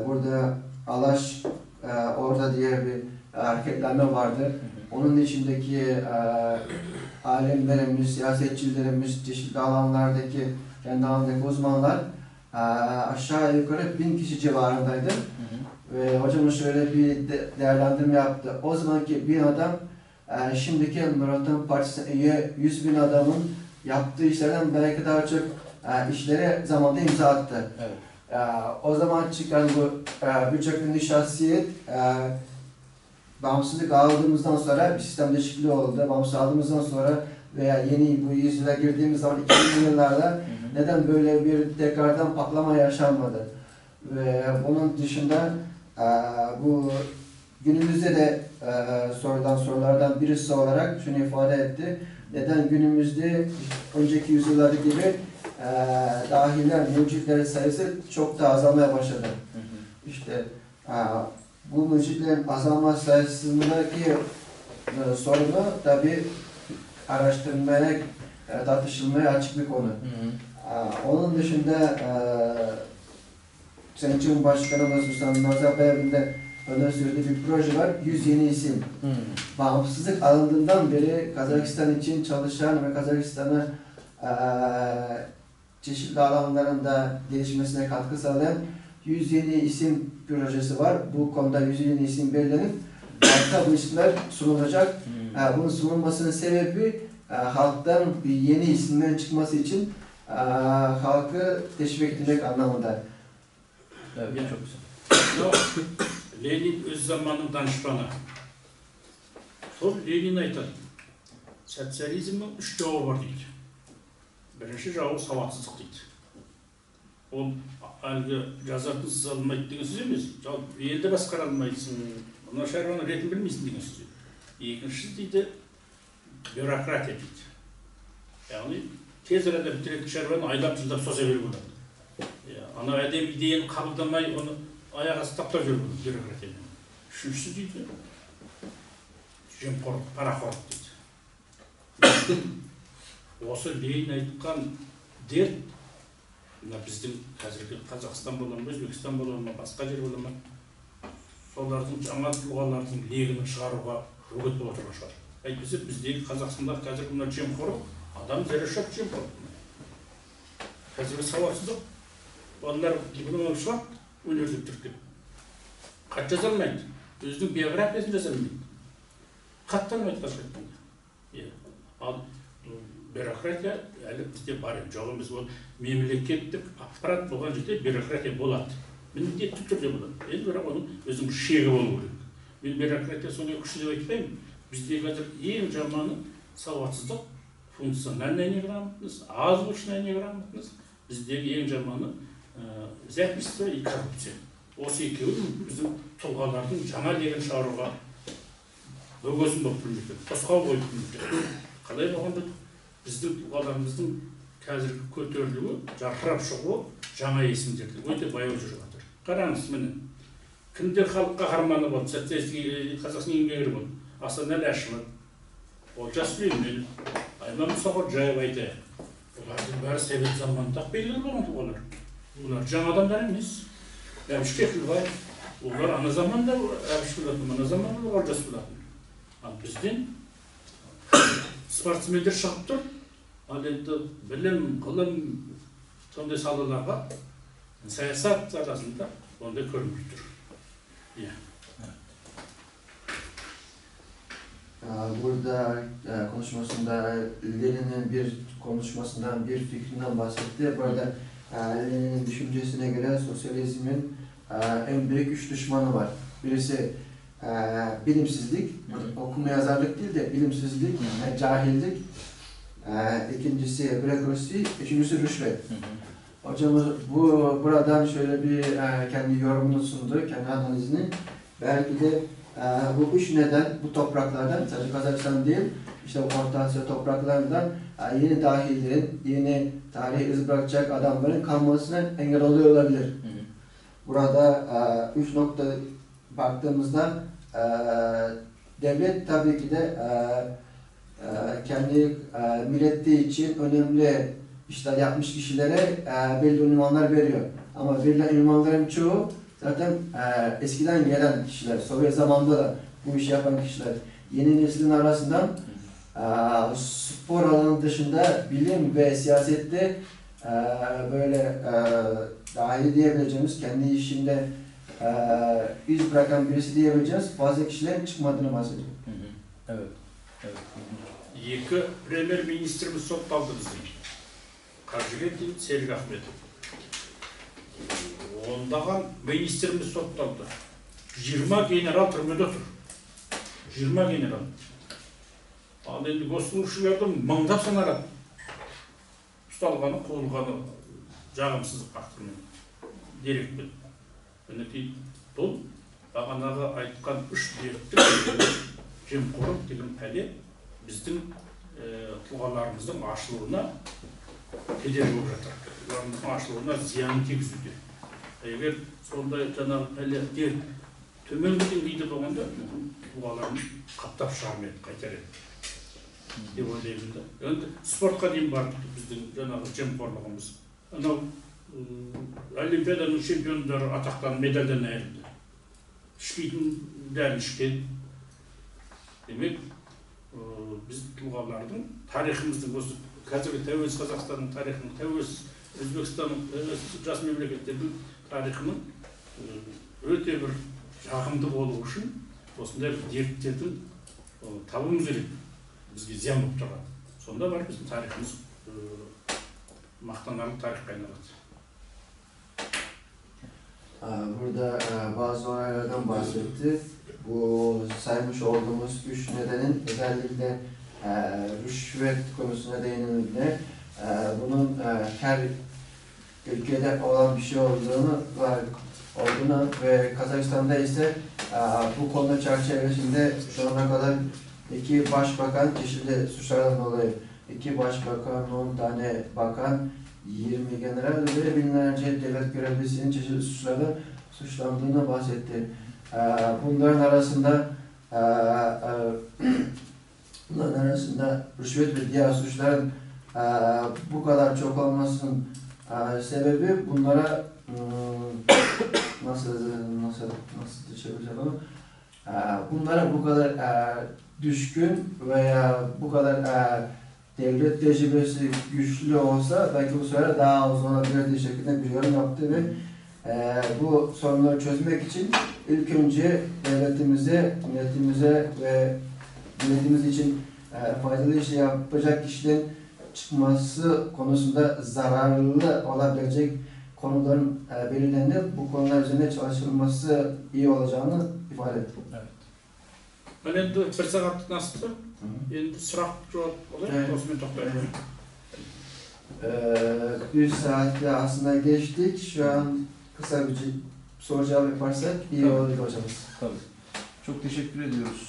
burada Alaş orada diye bir hareketlenme vardır. Onun içindeki alimlerimiz, siyasetçilerimiz, çeşitli alanlardaki, kendi alanındaki uzmanlar aşağı yukarı 1000 kişi civarındaydı. Ve hocamız şöyle bir değerlendirme yaptı. O zamanki 1000 adam, şimdiki Nur Otan Partisi'ne üye 100.000 adamın yaptığı işlerden belki daha çok işlere zamanda imza attı. Evet. O zaman çıkan bu birçok ünlü şahsiyet bağımsızlık aldığımızdan sonra bir sistem değişikliği oldu. Bağımsızlık aldığımızdan sonra veya yeni bu yüzyıla girdiğimiz zaman 2000'li yıllarda neden böyle bir tekrardan patlama yaşanmadı? Ve bunun dışında bu günümüzde de sorulan sorulardan birisi olarak şunu ifade etti. Neden günümüzde önceki yüzyıllarda gibi dahiler, mevcutlerin sayısı çok da azalmaya başladı. İşte bu mevcutlerin azalma sayısındaki sorunu tabi araştırmaya, tartışılmaya açık bir konu. Onun dışında Sayın Cumhurbaşkanımız Mustafa Nazarbayev'in de öne sürdüğü bir proje var. 100 yeni isim. Bağımsızlık alındığından beri Kazakistan için çalışan ve Kazakistan'ı çeşitli alanlarında gelişmesine katkı sağlayan 100 yeni isim projesi var. Bu konuda 100 yeni isim belirlenip halka bu isimler sunulacak. Bunun sunulmasının sebebi halktan yeni isimlerin çıkması için halkı teşvik etmek anlamında. Evet, çok güzel. Lenin öz zamanının danışmanı. Sol Lenin aytadi. Sotsializmin 3 жауы бар дейді. Бірінші жауы сауатсыздық дейді. Ол әлгі жазатын сыз алмайды деген сөз емес. Елді басқара алмайсың, мына шаруаны ретін білмейсің деген сөз. Екіншісі дейді бюрократия дейді. Яғни тез арада бітіретін шаруаны айлап жылдап соза беруге болады. Ана әдем идеяны қабылдамай, оны аяқ асты таптап жүру болады бюрократиямен. Үшіншісі дейді жемқорлық, парақорлық дейді. Осы Ленин айтқан дерт, біздің қазіргі Қазақстан бола ма, Өзбекстан бола ма, басқа жер бола ма, солардың жаңа тұлғалардың легін шығаруға үгіт болып отырған шығар. Әйтпесе біздегі Қазақстанда қазір мына жемқорлық, адам зәрішап жемқорлық. Қазіргі сауатсыздық, балалар дипломға шығады, университет түртіп. Хат жаза алмайды, өзінің биографиясын жаза алмайды. Хат танымайды Қазақстанда. Ал бюрократия әлі бізде бар. Жоқ емес, ол мемлекеттік аппарат болған жерде бюрократия болады. Міндетті түрде болады. Енді бірақ оның өзінің шегі болу керек. Мен бюрократия сондай күшті деп айтпаймын. Бізде қазір ең жаманы сауатсыздық, функциональная неграмотность, азбучная неграмотность. Біздегі ең жаманы зәпістер и коррупция. Осы екеуі біздің тұлғалардың жаңа легін шығаруға бөгесін болып тұрмайды. Тосқау қойып тұрмайды. Қалай болғанда біздің тұлғаларымыздың қазіргі көтерілуі, жарқырап шығуы жаңа есімдерді өте баяу жүріп жатыр. Қараңыз, міне, кімдер халық қаһарманы болды, социалистік Қазақстан еңбегі болды. Асанәлі Әшімов, Олжас Сүлейменов, Айман Мұсақожаев айтайық. Олардың бәрі совет заманында белгілі болған тұлғалар. Олар жаңа адамдар емес. Әбіш Кекілбаев, олар ана заманда Әбіш болатын, ана заманда Олжас болатын. Ал бізден спортсмендер шығып тұр. Ал енді білім, ғылым, сондай салаларға саясат арасында ондай көрініп тұр. Burada konuşmasında Lenin'in bir konuşmasından, bir fikrinden bahsetti. Burada Lenin'in düşüncesine göre sosyalizmin en büyük 3 düşmanı var. Birisi bilimsizlik, okuma yazarlık değil de bilimsizlik, cahillik. İkincisi bürokrasi, üçüncüsü rüşvet. Hocamız buradan şöyle bir kendi yorumunu sundu, kendi analizini. Belki de bu üç neden bu topraklardan, sadece Kazakistan değil, işte Orta Asya topraklarından yeni dahillerin, yeni tarihi iz bırakacak adamların kalmasına engel oluyor olabilir. Burada 3 nokta baktığımızda devlet tabii ki de kendi milleti için önemli işler yapmış kişilere belli ünvanlar veriyor. Ama verilen ünvanların çoğu zaten eskiden gelen kişiler, Sovyet zamanında da bu işi yapan kişiler. Yeni neslin arasından spor alanı dışında bilim ve siyasette böyle dahil diyebileceğimiz, kendi işinde iz bırakan birisi diyebileceğimiz fazla kişilerin çıkmadığını bahsediyor. Evet. Evet. Екі премьер-министріміз сотталды біздің. Қаржыгердин, Серік Ахметов. Ондаған министріміз сотталды. 20 генерал түрмеде тұр. 20 генерал. Ал енді госслужащийлердің мыңдап саналады. Ұсталғаны, қуылғаны жағымсыз фактормен, дерекпен. Мінекей бұл бағанағы айтқан 3 деректі жемқорлық деген пәле біздің тұлғаларымыздың ашылуына кедергі болып жатыр. Олардың ашылуына зиянын тигізуде. Егер сондай жаңағы пәле төменгі деңгейде болғанда тұлғаларымыз қаптап шығармайды, қайтарады деп ойлаймын да. Енді спортқа дейін бардық біздің жаңағы жемқорлығымыз. Анау Олимпиаданың чемпиондары атақтан медальдан айырылды. düşkeydin dermişken demek biz Tulgalar'dın tarihimizin осы қазіргі тәуелсіз Қазақстанның тарихының, тәуелсіз Өзбекстанның, тәуелсіз жас мемлекеттердің тарихының өте бір жағымды болу үшін осындай бір деректердің табуымыз керек. Бізге зиян болып тұрған. Сонда бар біздің тарихымыз maqtanarlı tarih kaynağı. Burada bazı olaylardan bahsetti. Bu saymış olduğumuz 3 nedenin özellikle rüşvet konusuna değinildiğinde bunun her ülkede olan bir şey olduğunu ve Kazakistan'da ise bu konu çerçevesinde şu ana kadar 2 başbakan çeşitli suçlardan dolayı 2 başbakan, 10 tane bakan, 20 general ve binlerce devlet görevlisinin çeşitli suçlardan suçlandığını bahsetti. Bunların arasında rüşvet ve diğer suçların bu kadar çok olmasının sebebi bunlara nasıl çevireceğim onu? Bunlara bu kadar düşkün veya bu kadar devlet tecrübesi güçlü olsa belki bu sefer daha uzun olabilir şeklinde bir yorum yaptı ve bu sorunları çözmek için ilk önce devletimize, milletimize ve milletimiz için faydalı iş yapacak kişilerin çıkması konusunda zararlı olabilecek konuların belirlenip bu konular üzerinde çalışılması iyi olacağını ifade etti. Evet. Ben endi 1 saatlik asты. Endi сұрақ жауап olay. Osman toxtayım. 1 saatte aslında geçtik. Şu an kısa bir soru cevap yaparsak iyi olur hocamız. Tabii. Çok teşekkür ediyoruz.